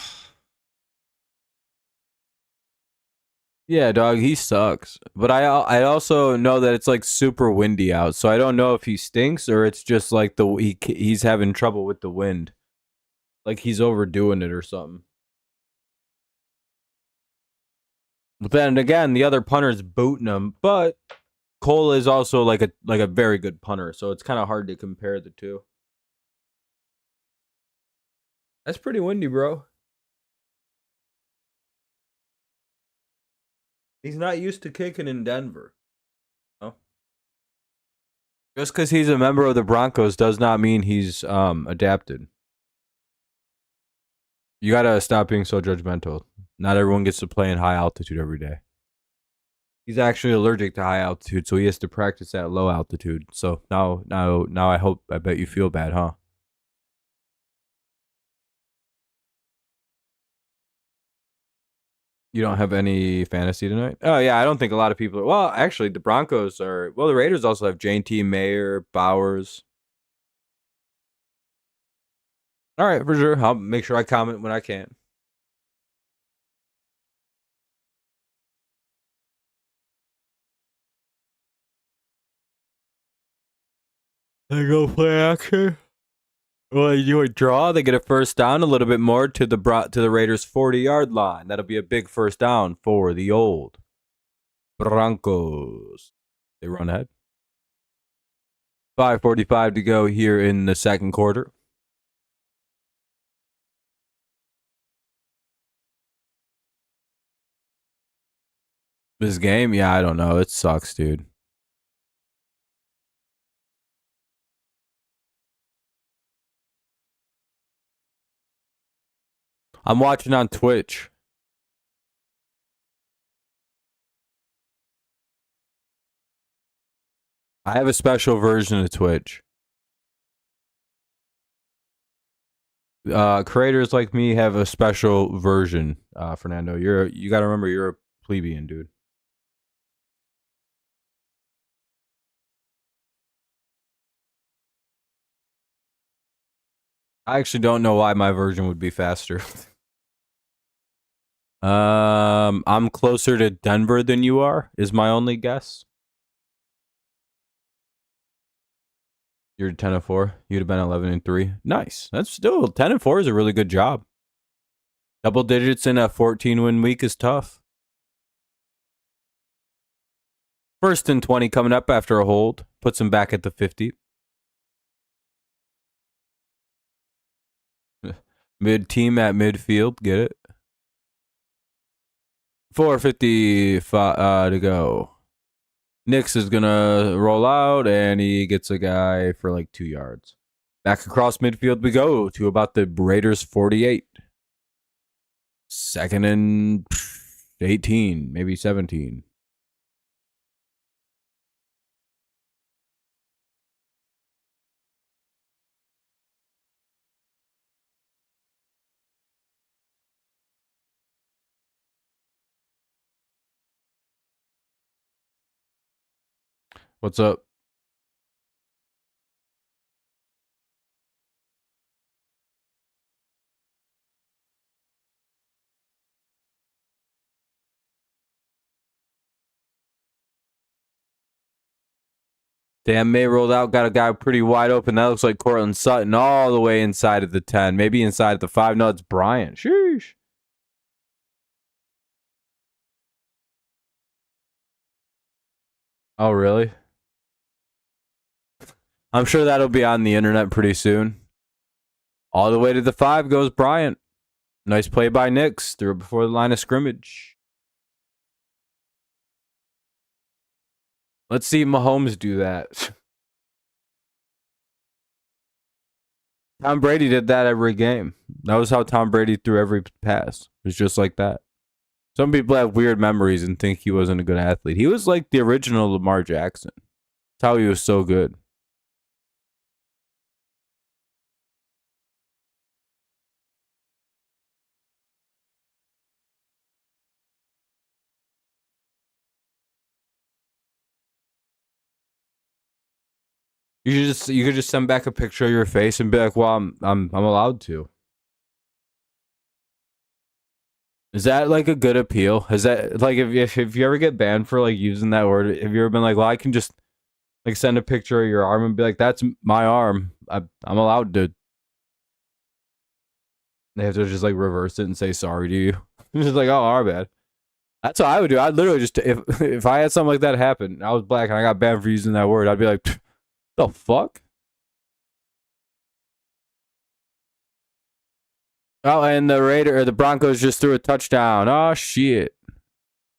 Yeah, dog, he sucks. But I also know that it's like super windy out, so I don't know if he stinks or it's just like he's having trouble with the wind, like he's overdoing it or something. But then again, the other punter's booting him, but Cole is also like a very good punter, so it's kind of hard to compare the two. That's pretty windy, bro. He's not used to kicking in Denver. No? Just because he's a member of the Broncos does not mean he's adapted. You gotta stop being so judgmental. Not everyone gets to play in high altitude every day. He's actually allergic to high altitude, so he has to practice at low altitude. So now, I bet you feel bad, huh? You don't have any fantasy tonight? Oh yeah, I don't think a lot of people. Well, actually, the Broncos are. Well, the Raiders also have J.T. Mayer, Bowers. All right, for sure. I'll make sure I comment when I can. They go play action. Well, you would draw. They get a first down, a little bit more to the Raiders' 40-yard line. That'll be a big first down for the old Broncos. They run ahead. 5:45 to go here in the second quarter. This game, yeah, I don't know. It sucks, dude. I'm watching on Twitch. I have a special version of Twitch. Creators like me have a special version. Fernando, you got to remember you're a plebeian, dude. I actually don't know why my version would be faster. I'm closer to Denver than you are. Is my only guess. You're 10-4. You'd have been 11-3. Nice. That's still 10-4 is a really good job. Double digits in a 14-win week is tough. First and 20 coming up after a hold. Puts him back at the 50. Mid team at midfield. Get it? 4:50 to go. Nix is going to roll out, and he gets a guy for like 2 yards. Back across midfield we go to about the Raiders' 48. Second and 18, maybe 17. What's up? Damn, May rolled out, got a guy pretty wide open. That looks like Cortland Sutton all the way inside of the 10, maybe inside of the 5. No, it's Bryant. Sheesh. Oh, really? I'm sure that'll be on the internet pretty soon. All the way to the 5 goes Bryant. Nice play by Nix. Threw it before the line of scrimmage. Let's see Mahomes do that. Tom Brady did that every game. That was how Tom Brady threw every pass. It was just like that. Some people have weird memories and think he wasn't a good athlete. He was like the original Lamar Jackson. That's how he was so good. You could just send back a picture of your face and be like, "Well, I'm allowed to." Is that like a good appeal? Is that like if you ever get banned for like using that word, have you ever been like, well, I can just like send a picture of your arm and be like, that's my arm. I'm allowed to. They have to just like reverse it and say sorry to you. It's just like, oh, our bad. That's what I would do. I'd literally just if I had something like that happen, I was black and I got banned for using that word, I'd be like, the fuck? Oh, and the Broncos just threw a touchdown. Oh shit.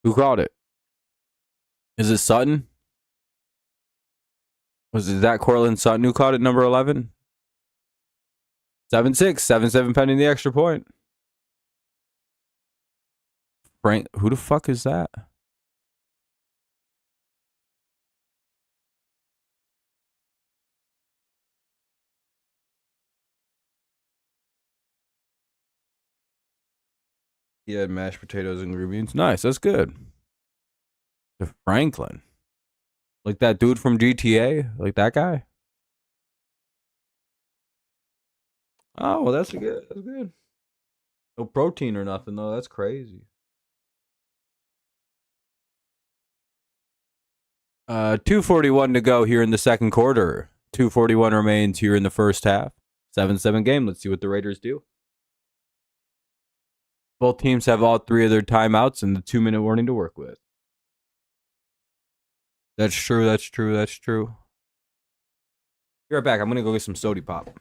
Who called it? Is it Sutton? Was it that Cortland Sutton who caught it, number 11? 7-6, 7-7 pending the extra point. Frank, who the fuck is that? He had mashed potatoes and green beans. Nice, that's good. To Franklin. Like that dude from GTA? Like that guy? Oh, well, that's good. That's good. No protein or nothing, though. That's crazy. 2:41 to go here in the second quarter. 2:41 remains here in the first half. 7-7 game. Let's see what the Raiders do. Both teams have all three of their timeouts and the 2-minute warning to work with. That's true. That's true. That's true. Be right back. I'm going to go get some sody pop.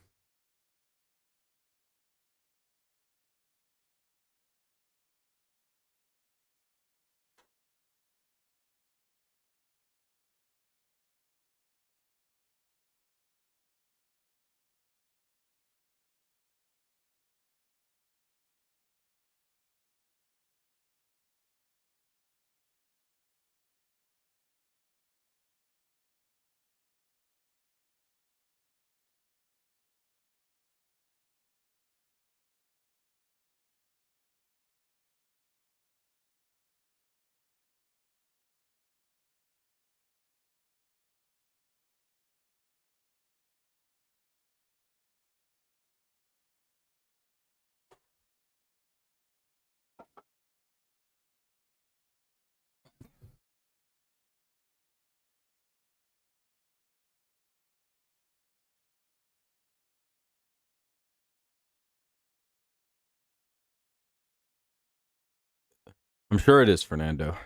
I'm sure it is, Fernando.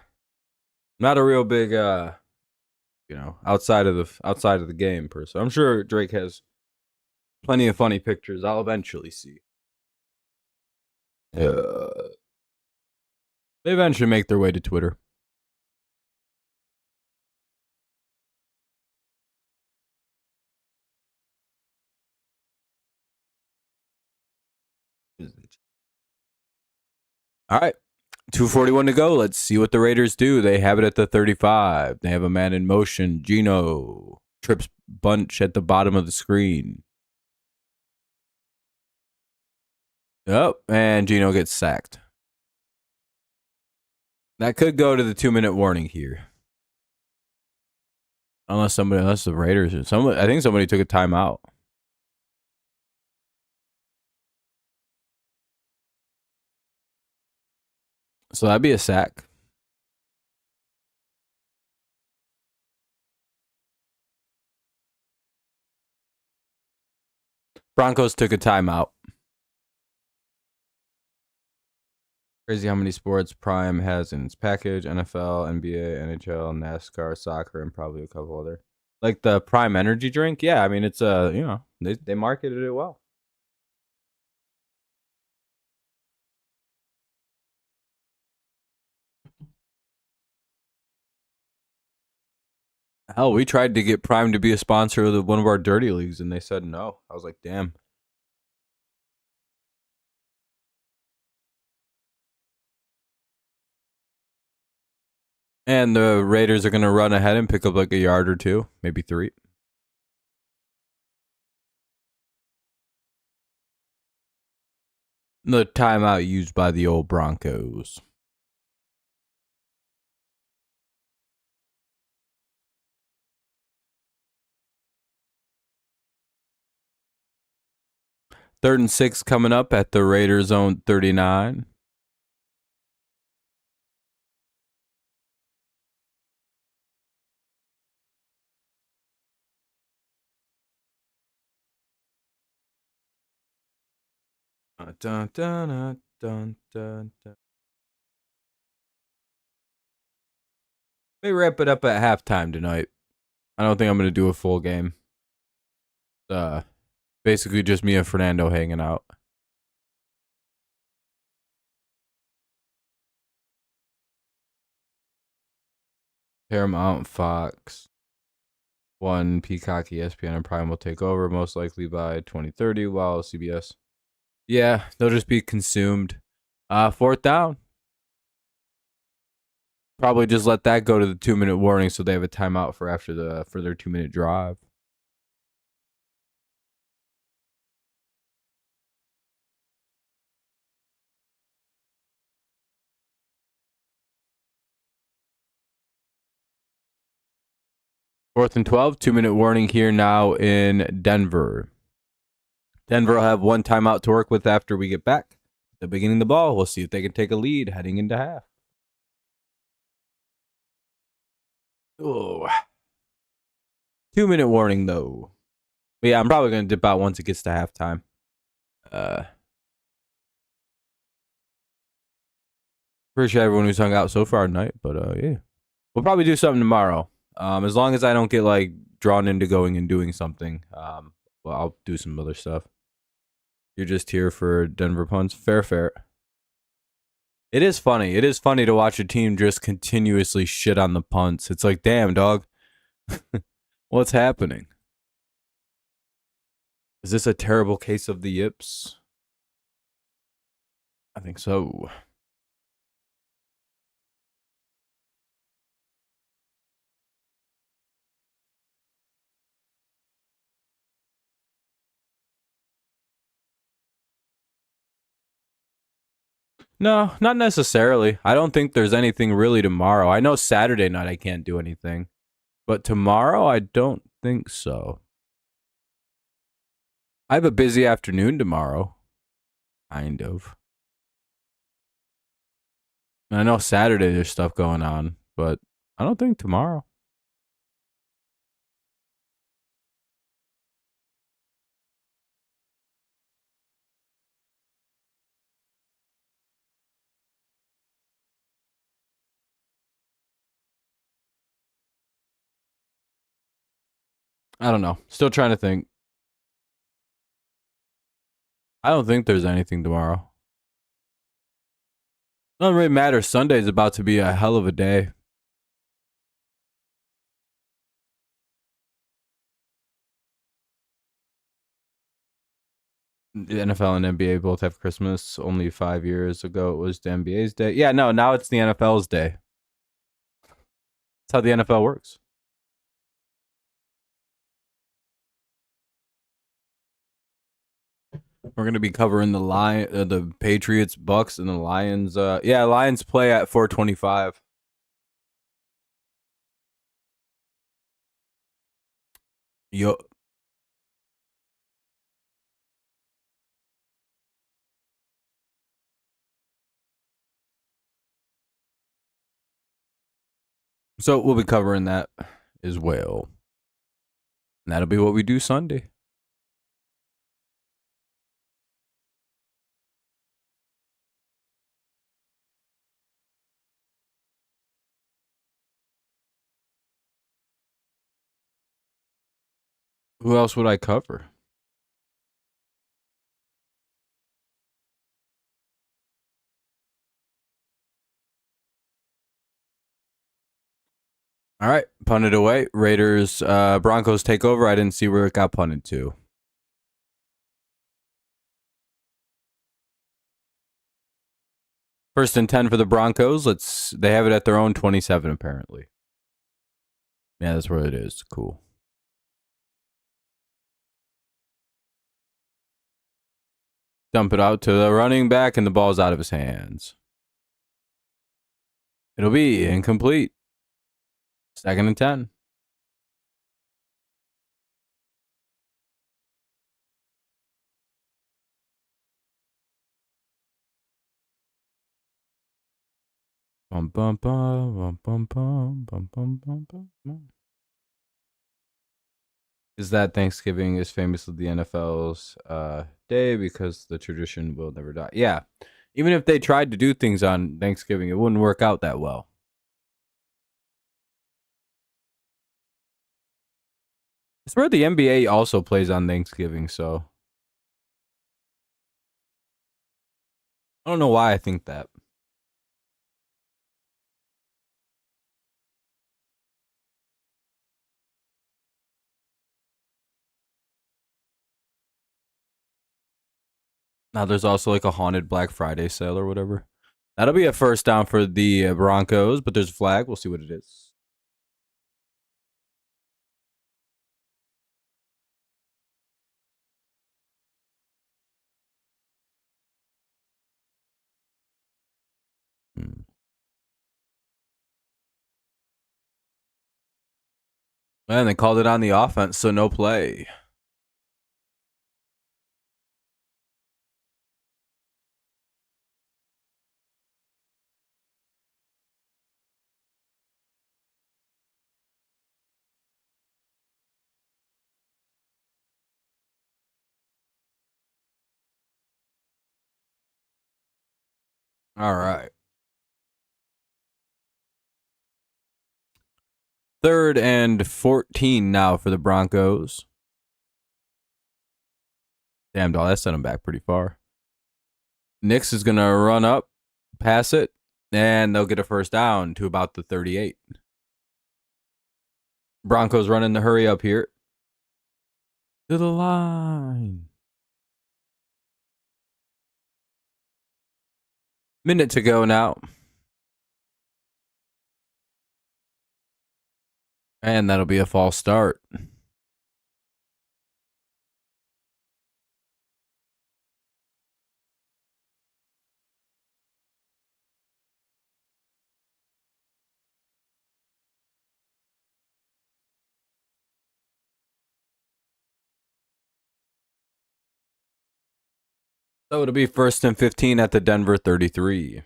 Not a real big, outside of the game person. I'm sure Drake has plenty of funny pictures. I'll eventually see. They eventually make their way to Twitter. All right. 2:41 to go. Let's see what the Raiders do. They have it at the 35. They have a man in motion. Gino trips bunch at the bottom of the screen. Oh, and Gino gets sacked. That could go to the 2-minute warning here. Unless the Raiders or I think somebody took a timeout. So that'd be a sack. Broncos took a timeout. Crazy how many sports Prime has in its package: NFL, NBA, NHL, NASCAR, soccer, and probably a couple other. Like the Prime energy drink. Yeah, I mean it's they marketed it well. Hell, we tried to get Prime to be a sponsor of one of our dirty leagues, and they said no. I was like, damn. And the Raiders are going to run ahead and pick up like a yard or two, maybe 3. The timeout used by the old Broncos. Third and 6 coming up at the Raiders' own 39. dun, dun, dun, dun, dun. May wrap it up at halftime tonight. I don't think I'm gonna do a full game. Basically just me and Fernando hanging out. Paramount, Fox, One, Peacock, ESPN, and Prime will take over most likely by 2030, while CBS. Yeah, they'll just be consumed. Fourth down. Probably just let that go to the 2-minute warning so they have a timeout for after for their 2-minute drive. Fourth and 12, 2-minute warning here now in Denver. Denver will have one timeout to work with after we get back. They're beginning the ball. We'll see if they can take a lead heading into half. Oh. 2-minute warning, though. But yeah, I'm probably going to dip out once it gets to halftime. Appreciate everyone who's hung out so far tonight, but yeah. We'll probably do something tomorrow. As long as I don't get like drawn into going and doing something. Well, I'll do some other stuff. You're just here for Denver punts. Fair. It is funny. It is funny to watch a team just continuously shit on the punts. It's like, damn, dog. What's happening? Is this a terrible case of the yips? I think so. No, not necessarily. I don't think there's anything really tomorrow. I know Saturday night I can't do anything. But tomorrow, I don't think so. I have a busy afternoon tomorrow. Kind of. And I know Saturday there's stuff going on, but I don't think tomorrow. I don't know. Still trying to think. I don't think there's anything tomorrow. Doesn't really matter. Sunday's about to be a hell of a day. The NFL and NBA both have Christmas. Only 5 years ago it was the NBA's day. Yeah, no, now it's the NFL's day. That's how the NFL works. We're gonna be covering the Patriots, Bucks, and the Lions. Yeah, Lions play at 4:25. Yo, so we'll be covering that as well. And that'll be what we do Sunday. Who else would I cover? All right, punted away. Raiders, Broncos take over. I didn't see where it got punted to. First and 10 for the Broncos. They have it at their own 27 apparently. Yeah, that's where it is. Cool. Dump it out to the running back, and the ball's out of his hands. It'll be incomplete. Second and 10. Bum, bum, bum, bum, bum, bum, bum, bum, bum, bum. is that Thanksgiving is famously the NFL's day because the tradition will never die. Yeah. Even if they tried to do things on Thanksgiving, it wouldn't work out that well. I swear the NBA also plays on Thanksgiving, so I don't know why I think that. Now there's also like a haunted Black Friday sale or whatever. That'll be a first down for the Broncos, but there's a flag. We'll see what it is. And they called it on the offense, so no play. All right. 3rd and 14 now for the Broncos. Damn, dog, that sent him back pretty far. Nix is going to run up, pass it, and they'll get a first down to about the 38. Broncos running the hurry up here. To the line. Minute to go now. And that'll be a false start. So it'll be 1st and 15 at the Denver 33.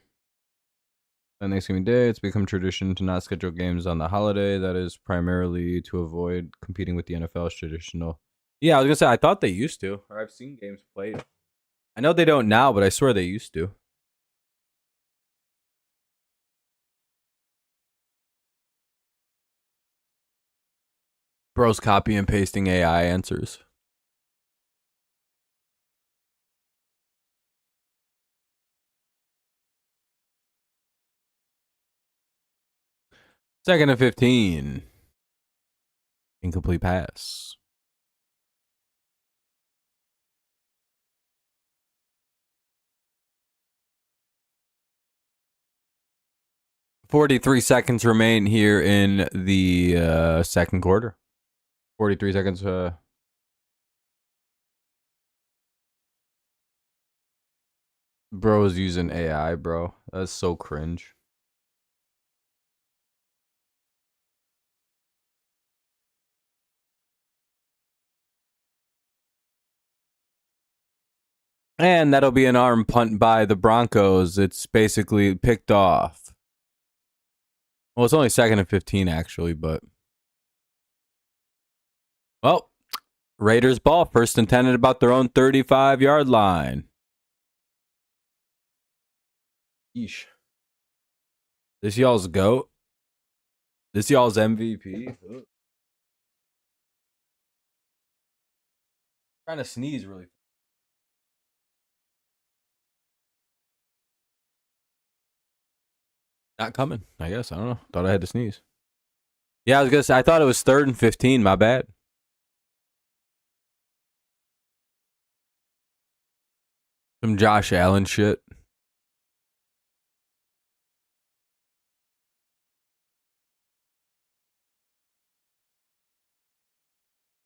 On Thanksgiving Day, it's become tradition to not schedule games on the holiday. That is primarily to avoid competing with the NFL's traditional. Yeah, I was going to say, I thought they used to, or I've seen games played. I know they don't now, but I swear they used to. Bro's copy and pasting AI answers. Second and 15. Incomplete pass. $43 remain here in the second quarter. 43 seconds. Bro's using AI, bro. That's so cringe. And that'll be an arm punt by the Broncos. It's basically picked off. Well, it's only 2nd and 15, actually, but. Well, Raiders ball. 1st and 10 at about their own 35-yard line. Yeesh. This y'all's GOAT. This y'all's MVP. Ugh. Trying to sneeze really. Not coming, I guess. I don't know. Thought I had to sneeze. Yeah, I was going to say, I thought it was 3rd and 15. My bad. Some Josh Allen shit.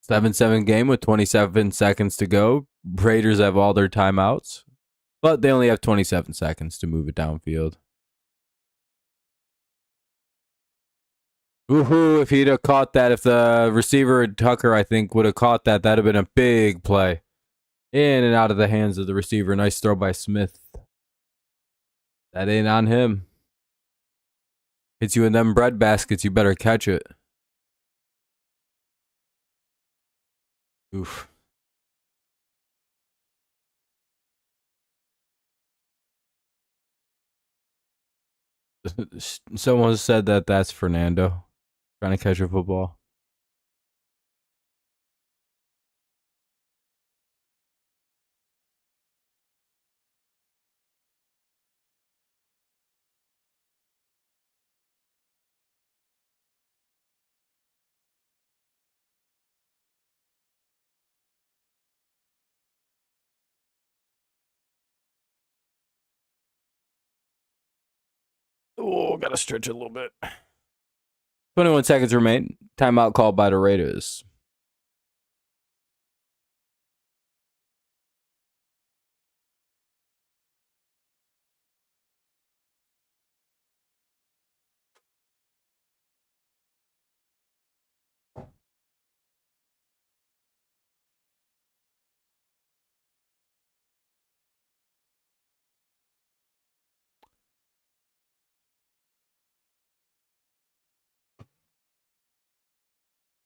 Seven game with 27 seconds to go. Raiders have all their timeouts, but they only have 27 seconds to move it downfield. Woohoo, if he'd have caught that, if the receiver, Tucker, I think, would have caught that, that'd have been a big play. In and out of the hands of the receiver. Nice throw by Smith. That ain't on him. Hits you in them bread baskets, you better catch it. Oof. Someone said that that's Fernando trying to catch a football. Oh, gotta stretch it a little bit. 21 seconds remain. Timeout called by the Raiders.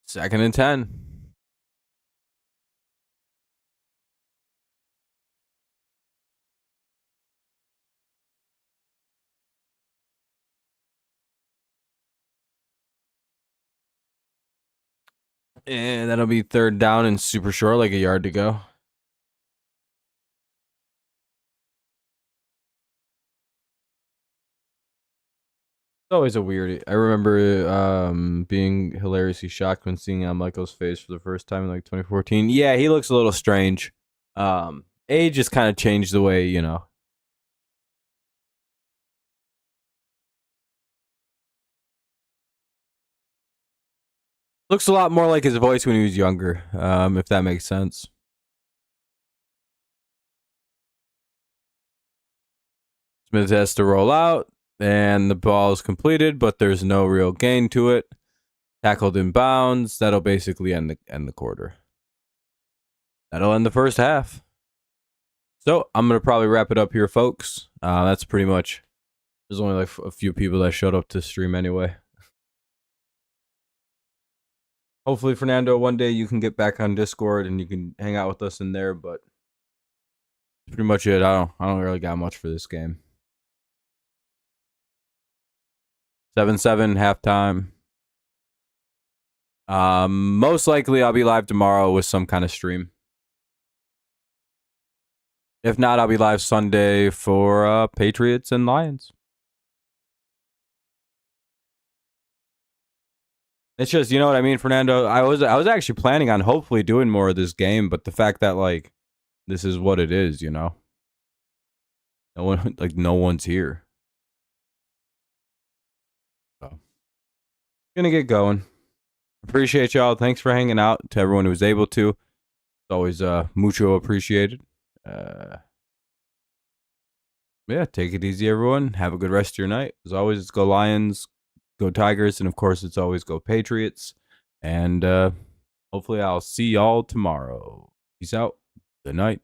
Second and 10. And that'll be third down and super short, like a yard to go. It's always a weird. I remember being hilariously shocked when seeing Michael's face for the first time in like 2014. Yeah, he looks a little strange. Age just kind of changed the way, you know. Looks a lot more like his voice when he was younger, if that makes sense. Smith has to roll out, and the ball is completed, but there's no real gain to it. Tackled in bounds. That'll basically end the quarter. That'll end the first half. So I'm gonna probably wrap it up here, folks. That's pretty much. There's only like a few people that showed up to stream anyway. Hopefully, Fernando, one day you can get back on Discord and you can hang out with us in there. But that's pretty much it. I don't really got much for this game. 7-7 halftime. Most likely I'll be live tomorrow with some kind of stream. If not, I'll be live Sunday for Patriots and Lions. It's just, you know what I mean, Fernando? I was actually planning on hopefully doing more of this game, but the fact that like this is what it is, you know. No one's here. So gonna get going. Appreciate y'all. Thanks for hanging out. To everyone who was able to. It's always mucho appreciated. Yeah, take it easy, everyone. Have a good rest of your night. As always, it's go Lions, go Tigers, and of course, it's always go Patriots. And hopefully, I'll see y'all tomorrow. Peace out. Good night.